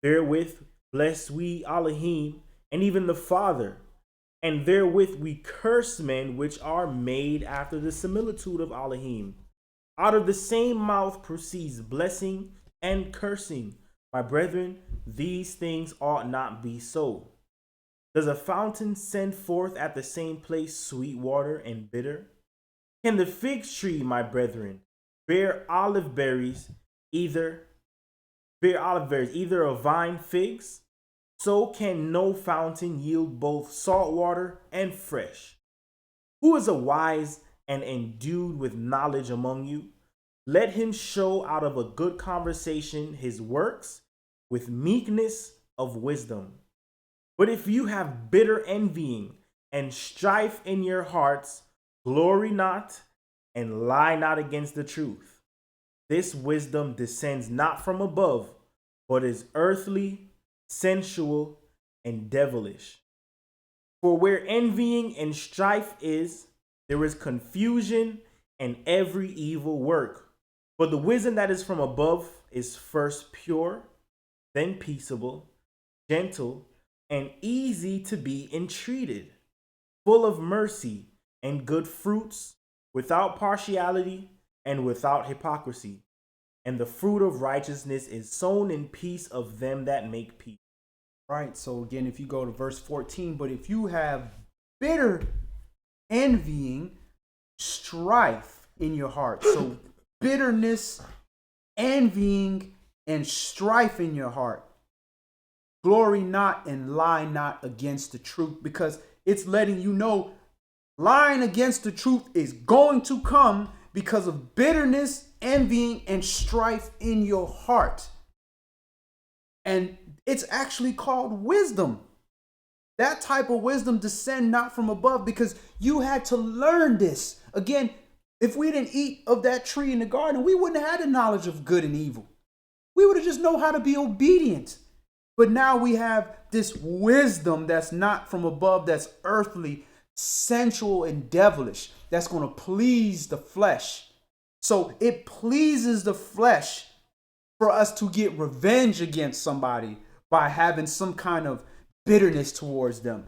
Therewith bless we Elohim, and even the Father, and therewith we curse men which are made after the similitude of Elohim. Out of the same mouth proceeds blessing and cursing. My brethren, these things ought not be so. Does a fountain send forth at the same place sweet water and bitter? Can the fig tree, my brethren, bear olive berries, either of vine figs? So can no fountain yield both salt water and fresh. Who is a wise and endued with knowledge among you? Let him show out of a good conversation his works with meekness of wisdom. But if you have bitter envying and strife in your hearts, glory not and lie not against the truth. This wisdom descends not from above, but is earthly, sensual, and devilish. For where envying and strife is, there is confusion and every evil work. But the wisdom that is from above is first pure, then peaceable, gentle, and easy to be entreated, full of mercy and good fruits, without partiality and without hypocrisy. And the fruit of righteousness is sown in peace of them that make peace. Right. So again, if you go to verse 14, but if you have bitter envying, strife in your heart. So bitterness, envying, and strife in your heart. Glory not and lie not against the truth, because it's letting you know lying against the truth is going to come because of bitterness, envying, and strife in your heart. And it's actually called wisdom. That type of wisdom descend not from above, because you had to learn this. Again, if we didn't eat of that tree in the garden, we wouldn't have had the knowledge of good and evil. We would have just know how to be obedient. But now we have this wisdom that's not from above, that's earthly, sensual, and devilish, that's going to please the flesh. So it pleases the flesh for us to get revenge against somebody by having some kind of bitterness towards them.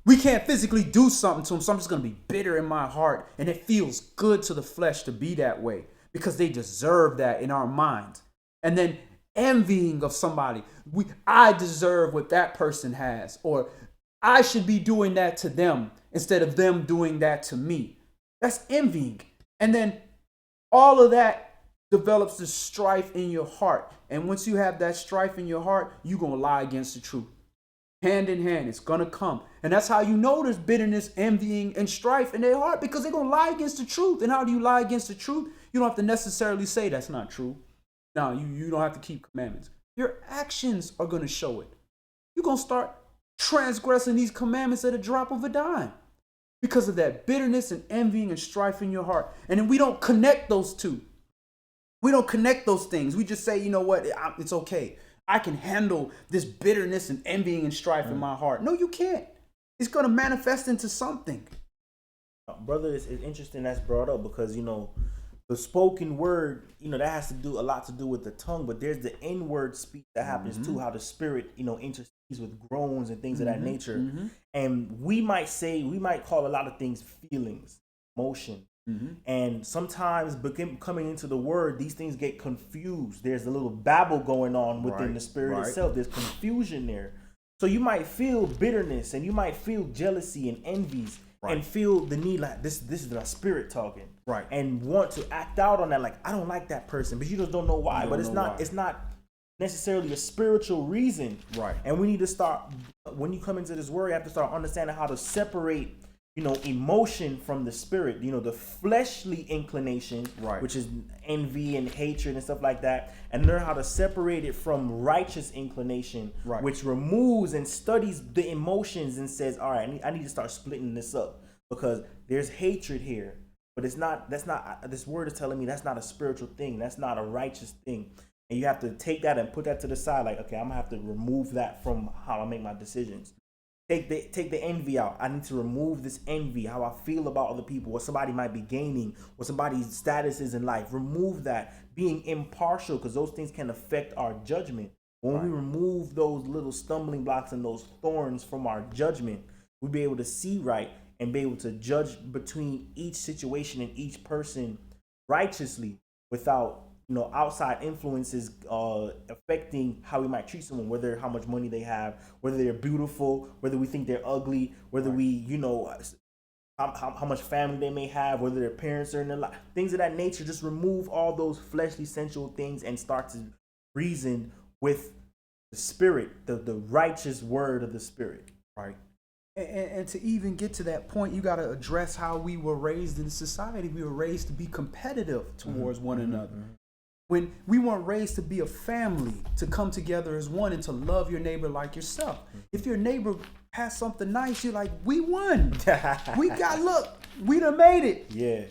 We can't physically do something to them, so I'm just going to be bitter in my heart. And it feels good to the flesh to be that way because they deserve that in our mind. And then envying of somebody. I deserve what that person has, or I should be doing that to them instead of them doing that to me. That's envying. And then all of that develops this strife in your heart. And once you have that strife in your heart, you're going to lie against the truth. Hand in hand, it's going to come. And that's how you know there's bitterness, envying, and strife in their heart, because they're going to lie against the truth. And how do you lie against the truth? You don't have to necessarily say that's not true. No, you don't have to keep commandments. Your actions are going to show it. You're going to start transgressing these commandments at a drop of a dime because of that bitterness and envying and strife in your heart. And then we don't connect those two. We don't connect those things. We just say, you know what, it's okay. I can handle this bitterness and envying and strife in my heart. No, you can't. It's going to manifest into something. Brother, it's interesting that's brought up because, the spoken word, that has to do a lot to do with the tongue, but there's the inward speech that happens too, how the spirit, intercedes with groans and things of that nature. And we might call a lot of things feelings, emotion. And sometimes coming into the word, these things get confused. There's a little babble going on within the spirit itself. There's confusion there. So you might feel bitterness and you might feel jealousy and envies. And feel the need like this is the spirit talking. Right. And want to act out on that like, I don't like that person, but you just don't know why. But it's not necessarily a spiritual reason. Right. And we need to start, when you come into this word, you have to start understanding how to separate, emotion from the spirit, the fleshly inclination, which is envy and hatred and stuff like that, and learn how to separate it from righteous inclination, which removes and studies the emotions and says, all right, I need to start splitting this up because there's hatred here, But it's not. That's not. This word is telling me that's not a spiritual thing. That's not a righteous thing. And you have to take that and put that to the side. Like, okay, I'm gonna have to remove that from how I make my decisions. Take the envy out. I need to remove this envy, how I feel about other people, what somebody might be gaining, what somebody's status is in life. Remove that. Being impartial, because those things can affect our judgment. When we remove those little stumbling blocks and those thorns from our judgment, we'll be able to see right and be able to judge between each situation and each person righteously without outside influences affecting how we might treat someone, whether how much money they have, whether they're beautiful, whether we think they're ugly, whether we, how much family they may have, whether their parents are in their life, things of that nature. Just remove all those fleshly, sensual things and start to reason with the spirit, the righteous word of the spirit, right? And to even get to that point, you got to address how we were raised in society. We were raised to be competitive towards one another. When we weren't raised to be a family, to come together as one and to love your neighbor like yourself. If your neighbor has something nice, you're like, we won. We done made it. Yeah.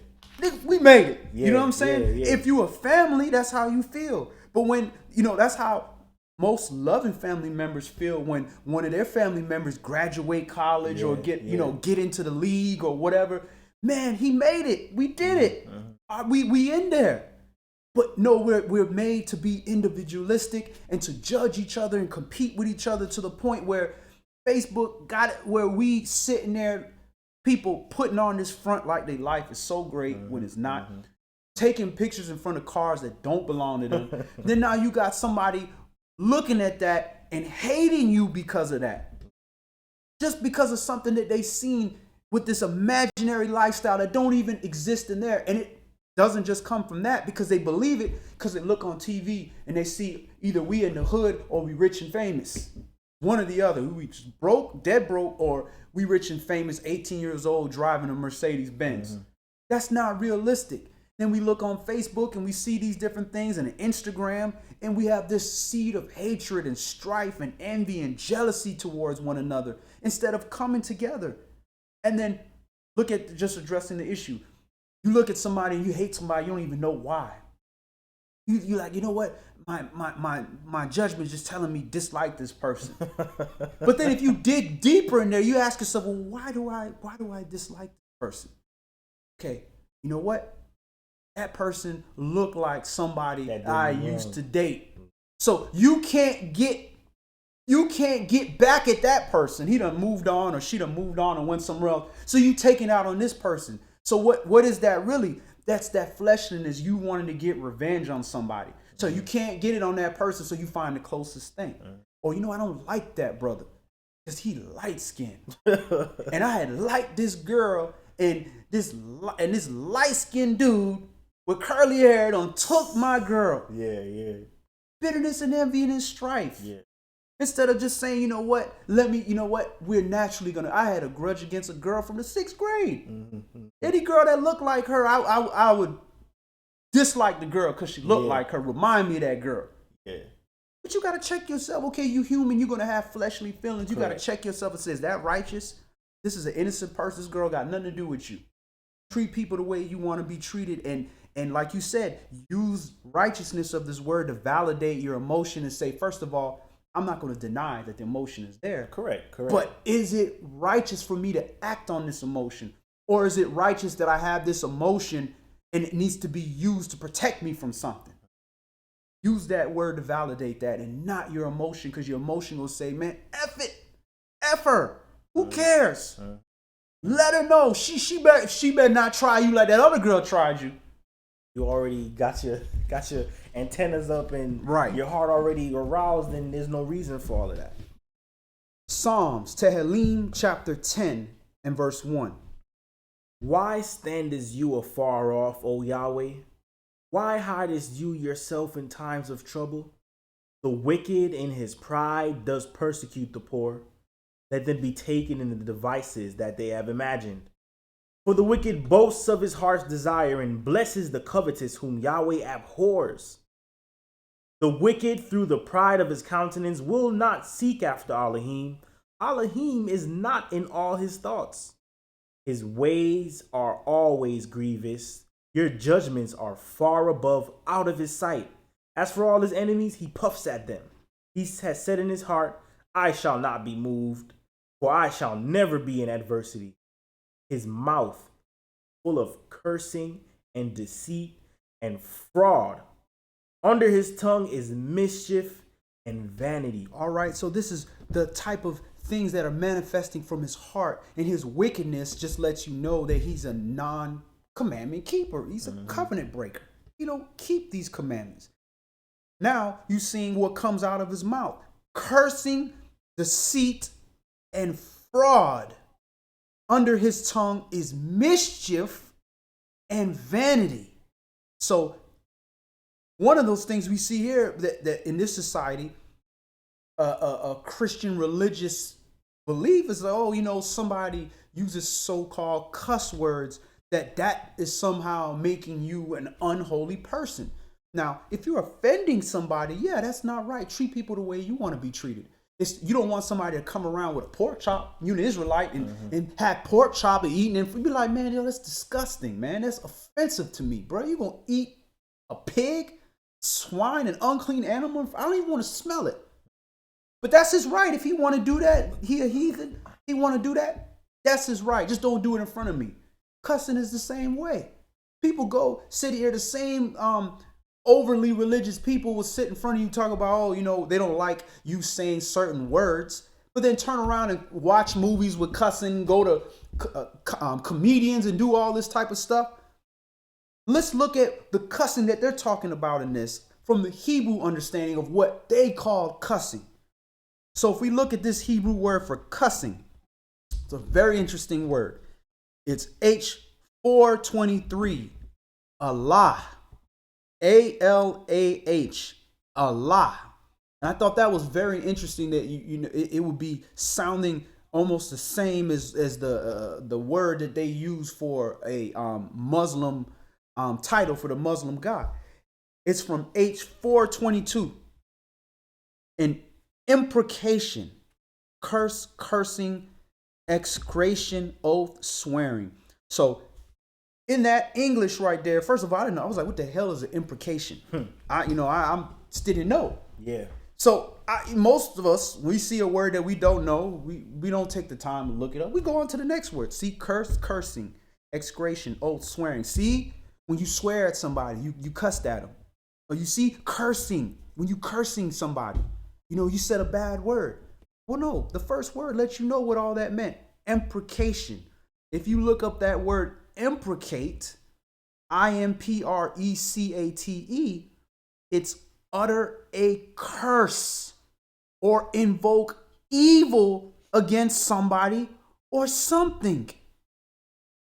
We made it. Yeah, you know what I'm saying? yeah. If you a family, that's how you feel. But when, that's how most loving family members feel when one of their family members graduate college or get into the league or whatever. Man, he made it. We did it. We in there. But no, we're made to be individualistic and to judge each other and compete with each other to the point where Facebook got it where we sitting there, people putting on this front like their life is so great when it's not. Taking pictures in front of cars that don't belong to them. Then now you got somebody looking at that and hating you because of that. Just because of something that they seen with this imaginary lifestyle that don't even exist in there. And it doesn't just come from that because they believe it because they look on TV and they see either we in the hood or we rich and famous. One or the other. We just broke, dead broke, or we rich and famous, 18 years old, driving a Mercedes Benz. That's not realistic. Then we look on Facebook and we see these different things and Instagram, and we have this seed of hatred and strife and envy and jealousy towards one another instead of coming together. And then look at just addressing the issue. You look at somebody and you hate somebody, you don't even know why. You're like, you know what? My judgment is just telling me dislike this person. But then if you dig deeper in there, you ask yourself, well, why do I dislike this person? Okay, you know what? That person looked like somebody I used to date. So you can't get back at that person. He done moved on or she done moved on and went somewhere else. So you taking out on this person. So what is that really? That's that fleshliness, you wanting to get revenge on somebody. So you can't get it on that person, so you find the closest thing. Or, I don't like that brother because he light skinned. And I had liked this girl and this light skinned dude with curly hair done took my girl. Yeah. Bitterness and envy and strife. Yeah. Instead of just saying, we're naturally gonna. I had a grudge against a girl from the 6th grade. Any girl that looked like her, I would dislike the girl because she looked like her, remind me of that girl. Yeah. But you gotta check yourself. Okay, you human, you're gonna have fleshly feelings. You gotta check yourself and say, is that righteous? This is an innocent person. This girl got nothing to do with you. Treat people the way you want to be treated, and like you said, use righteousness of this word to validate your emotion and say, first of all, I'm not going to deny that the emotion is there. Correct. But is it righteous for me to act on this emotion? Or is it righteous that I have this emotion and it needs to be used to protect me from something? Use that word to validate that and not your emotion, because your emotion will say, man, F it. F her. Who cares? Let her know. She better not try you like that other girl tried you. You already got your antennas up and your heart already aroused, and there's no reason for all of that. Psalms, Tehillim, chapter 10 and verse 1. Why standest you afar off, O Yahweh? Why hidest you yourself in times of trouble? The wicked in his pride does persecute the poor. Let them be taken in the devices that they have imagined. For the wicked boasts of his heart's desire and blesses the covetous whom Yahweh abhors. The wicked, through the pride of his countenance, will not seek after Elohim. Elohim is not in all his thoughts. His ways are always grievous. Your judgments are far above out of his sight. As for all his enemies, he puffs at them. He has said in his heart, I shall not be moved, for I shall never be in adversity. His mouth full of cursing and deceit and fraud. Under his tongue is mischief and vanity. All right, so this is the type of things that are manifesting from his heart, and his wickedness just lets you know that he's a non-commandment keeper. He's a covenant breaker. He don't keep these commandments. Now you seeing what comes out of his mouth: cursing, deceit, and fraud. Under his tongue is mischief and vanity. So one of those things we see here that in this society, a Christian religious belief is, somebody uses so-called cuss words, that is somehow making you an unholy person. Now, if you're offending somebody, yeah, that's not right. Treat people the way you want to be treated. You don't want somebody to come around with a pork chop, you're an Israelite, and have pork chop and eating it. Be like, man, that's disgusting, man. That's offensive to me, bro. You gonna eat a pig, swine, an unclean animal? I don't even want to smell it. But that's his right. If he want to do that, he a heathen. He want to do that. That's his right. Just don't do it in front of me. Cussing is the same way. People go sit here, the same overly religious people will sit in front of you, talk about, they don't like you saying certain words, but then turn around and watch movies with cussing, go to comedians and do all this type of stuff. Let's look at the cussing that they're talking about in this from the Hebrew understanding of what they call cussing. So if we look at this Hebrew word for cussing, it's a very interesting word. It's H423, Allah. A-L-A-H, Allah. And I thought that was very interesting that it would be sounding almost the same as the word that they use for a Muslim title for the Muslim God. It's from H422. An imprecation, curse, cursing, execration, oath, swearing. So in that English right there, first of all, I didn't know. I was like, what the hell is an imprecation? I just didn't know. Yeah. So most of us, we see a word that we don't know, we don't take the time to look it up. We go on to the next word. See, curse, cursing, execration, oath, swearing. See, when you swear at somebody, you cussed at them. Or you see cursing, when you cursing somebody, you said a bad word. Well, no, the first word lets you know what all that meant. Imprecation. If you look up that word imprecate, I-M-P-R-E-C-A-T-E, it's utter a curse or invoke evil against somebody or something.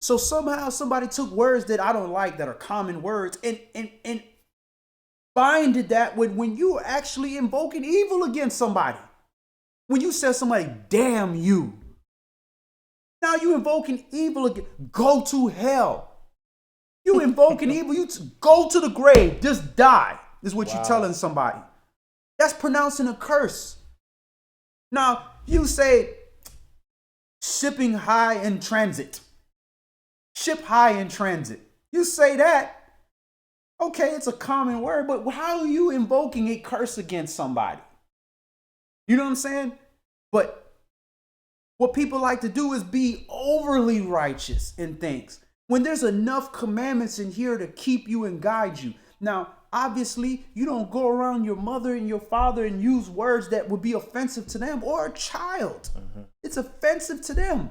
So somehow somebody took words that I don't like, that are common words, and binded that when you are actually invoking evil against somebody. When you said somebody, damn you. Now you invoking evil again. Go to hell. You invoking evil. You go to the grave. Just die. Is what you're telling somebody. That's pronouncing a curse. Now you say shipping high in transit. Ship high in transit. You say that. Okay, it's a common word, but how are you invoking a curse against somebody? You know what I'm saying? But what people like to do is be overly righteous in things when there's enough commandments in here to keep you and guide you. Now, obviously, you don't go around your mother and your father and use words that would be offensive to them or a child. It's offensive to them.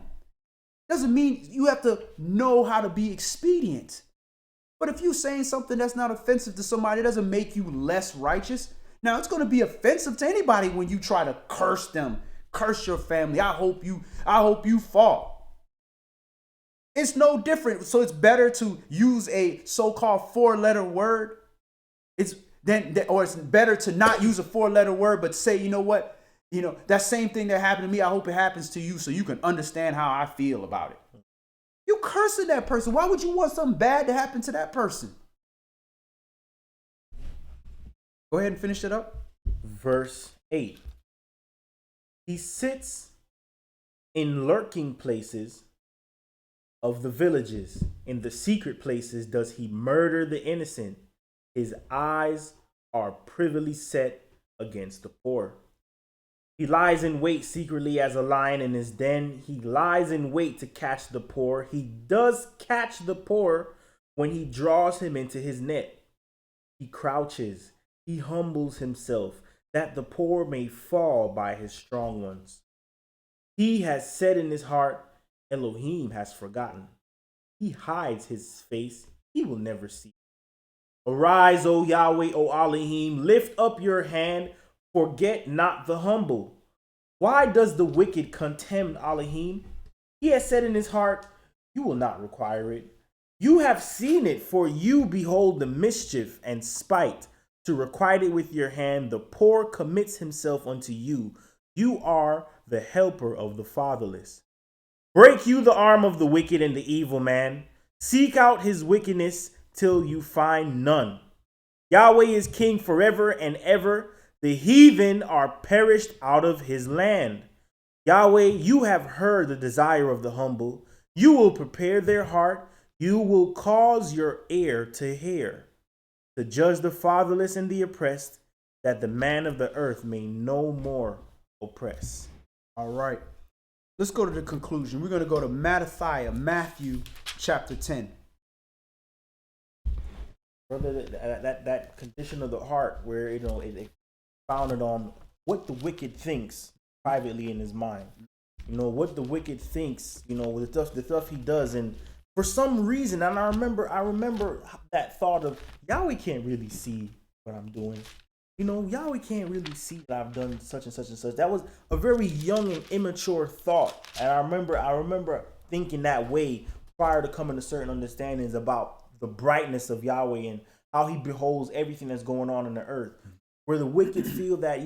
Doesn't mean you have to know how to be expedient. But if you're saying something that's not offensive to somebody, it doesn't make you less righteous. Now, it's going to be offensive to anybody when you try to curse them. Curse your family. I hope you fall. It's no different. So it's better to use a so-called 4-letter word. It's better to not use a 4-letter word, but say, you know what? That same thing that happened to me, I hope it happens to you so you can understand how I feel about it. You cursing that person. Why would you want something bad to happen to that person? Go ahead and finish it up. Verse 8. He sits in lurking places of the villages. In the secret places does he murder the innocent. His eyes are privily set against the poor. He lies in wait secretly as a lion in his den. He lies in wait to catch the poor. He does catch the poor when he draws him into his net. He crouches. He humbles himself that the poor may fall by his strong ones. He has said in his heart, Elohim has forgotten. He hides his face. He will never see. Arise, O Yahweh, O Elohim, lift up your hand. Forget not the humble. Why does the wicked contemn Elohim? He has said in his heart, you will not require it. You have seen it, for you behold the mischief and spite. To requite it with your hand, the poor commits himself unto you. You are the helper of the fatherless. Break you the arm of the wicked and the evil man. Seek out his wickedness till you find none. Yahweh is king forever and ever. The heathen are perished out of his land. Yahweh, you have heard the desire of the humble. You will prepare their heart. You will cause your ear to hear, to judge the fatherless and the oppressed, that the man of the earth may no more oppress. All right. Let's go to the conclusion. We're going to go to Matthew chapter 10. Brother, that condition of the heart where it founded on what the wicked thinks privately in his mind. What the wicked thinks, the stuff he does. And for some reason, and I remember that thought of Yahweh can't really see what I'm doing. Yahweh can't really see that I've done such and such and such. That was a very young and immature thought. And I remember thinking that way prior to coming to certain understandings about the brightness of Yahweh and how he beholds everything that's going on in the earth. Where the wicked feel that,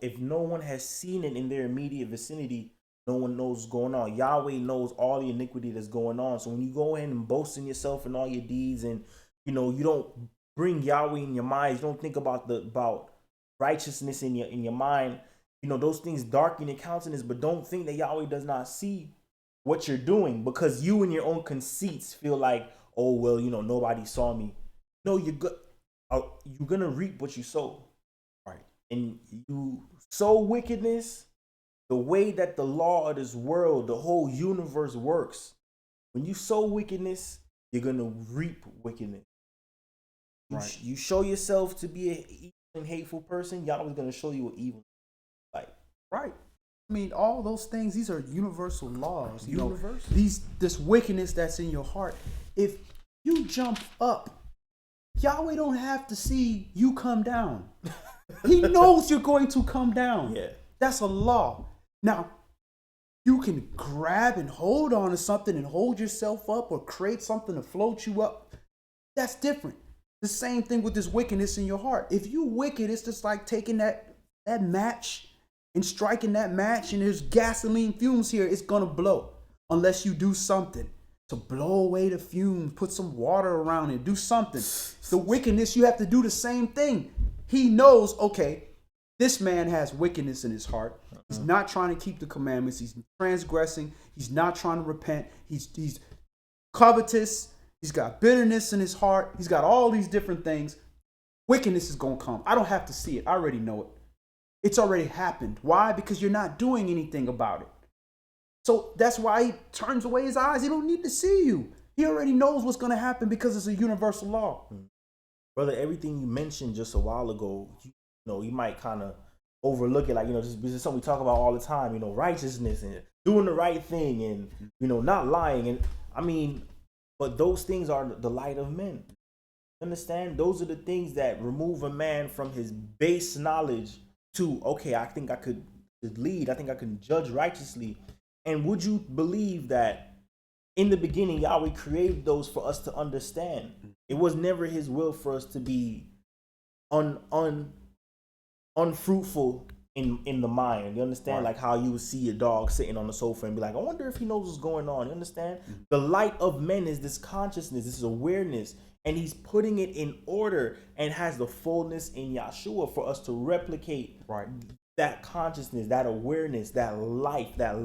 if no one has seen it in their immediate vicinity, no one knows what's going on. Yahweh knows all the iniquity that's going on. So when you go in and boast in yourself and all your deeds, and you don't bring Yahweh in your mind, you don't think about righteousness in your mind, those things darken your countenance, but don't think that Yahweh does not see what you're doing, because you in your own conceits feel like, oh well, nobody saw me. No, you're gonna reap what you sow. And you sow wickedness, the way that the law of this world, the whole universe works. When you sow wickedness, you're going to reap wickedness. Right. You show yourself to be an evil and hateful person, Yahweh's going to show you what evil is like. Right. I mean, all those things, these are universal laws. Universal. This wickedness that's in your heart. If you jump up, Yahweh don't have to see you come down. He knows you're going to come down. Yeah. That's a law. Now, you can grab and hold on to something and hold yourself up, or create something to float you up. That's different. The same thing with this wickedness in your heart. If you wicked, it's just like taking that match and striking that match, and there's gasoline fumes here. It's going to blow unless you do something to blow away the fumes, put some water around it, do something. The wickedness, you have to do the same thing. He knows, okay, this man has wickedness in his heart. He's not trying to keep the commandments. He's transgressing. He's not trying to repent. He's covetous. He's got bitterness in his heart. He's got all these different things. Wickedness is going to come. I don't have to see it. I already know it. It's already happened. Why? Because you're not doing anything about it. So that's why he turns away his eyes. He don't need to see you. He already knows what's going to happen because it's a universal law. Brother, everything you mentioned just a while ago, you might kind of overlook it, like, just this is something we talk about all the time, righteousness and doing the right thing and, not lying. And I mean, but those things are the light of men. Understand? Those are the things that remove a man from his base knowledge to, okay, I think I could lead. I think I can judge righteously. And would you believe that in the beginning, Yahweh created those for us to understand? It was never his will for us to be unfruitful in the mind. You understand? Right. Like how you would see a dog sitting on the sofa and be like, I wonder if he knows what's going on. You understand? Mm-hmm. The light of men is this consciousness, this awareness, and he's putting it in order and has the fullness in Yahshua for us to replicate that consciousness, that awareness, that light that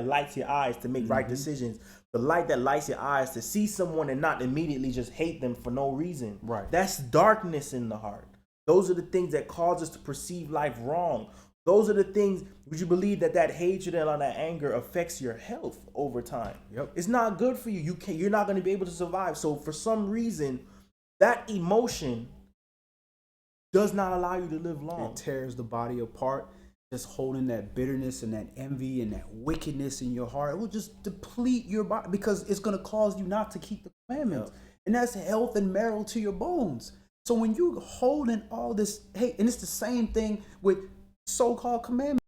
lights your eyes to make right decisions, the light that lights your eyes to see someone and not immediately just hate them for no reason. Right. That's darkness in the heart. Those are the things that cause us to perceive life wrong. Those are the things. Would you believe that hatred and that anger affects your health over time? Yep. It's not good for you. You're not going to be able to survive. So for some reason, that emotion does not allow you to live long. It tears the body apart. Just holding that bitterness and that envy and that wickedness in your heart, it will just deplete your body because it's going to cause you not to keep the commandments. Yep. And that's health and marrow to your bones. So when you holding all this hate, and it's the same thing with so-called commandments.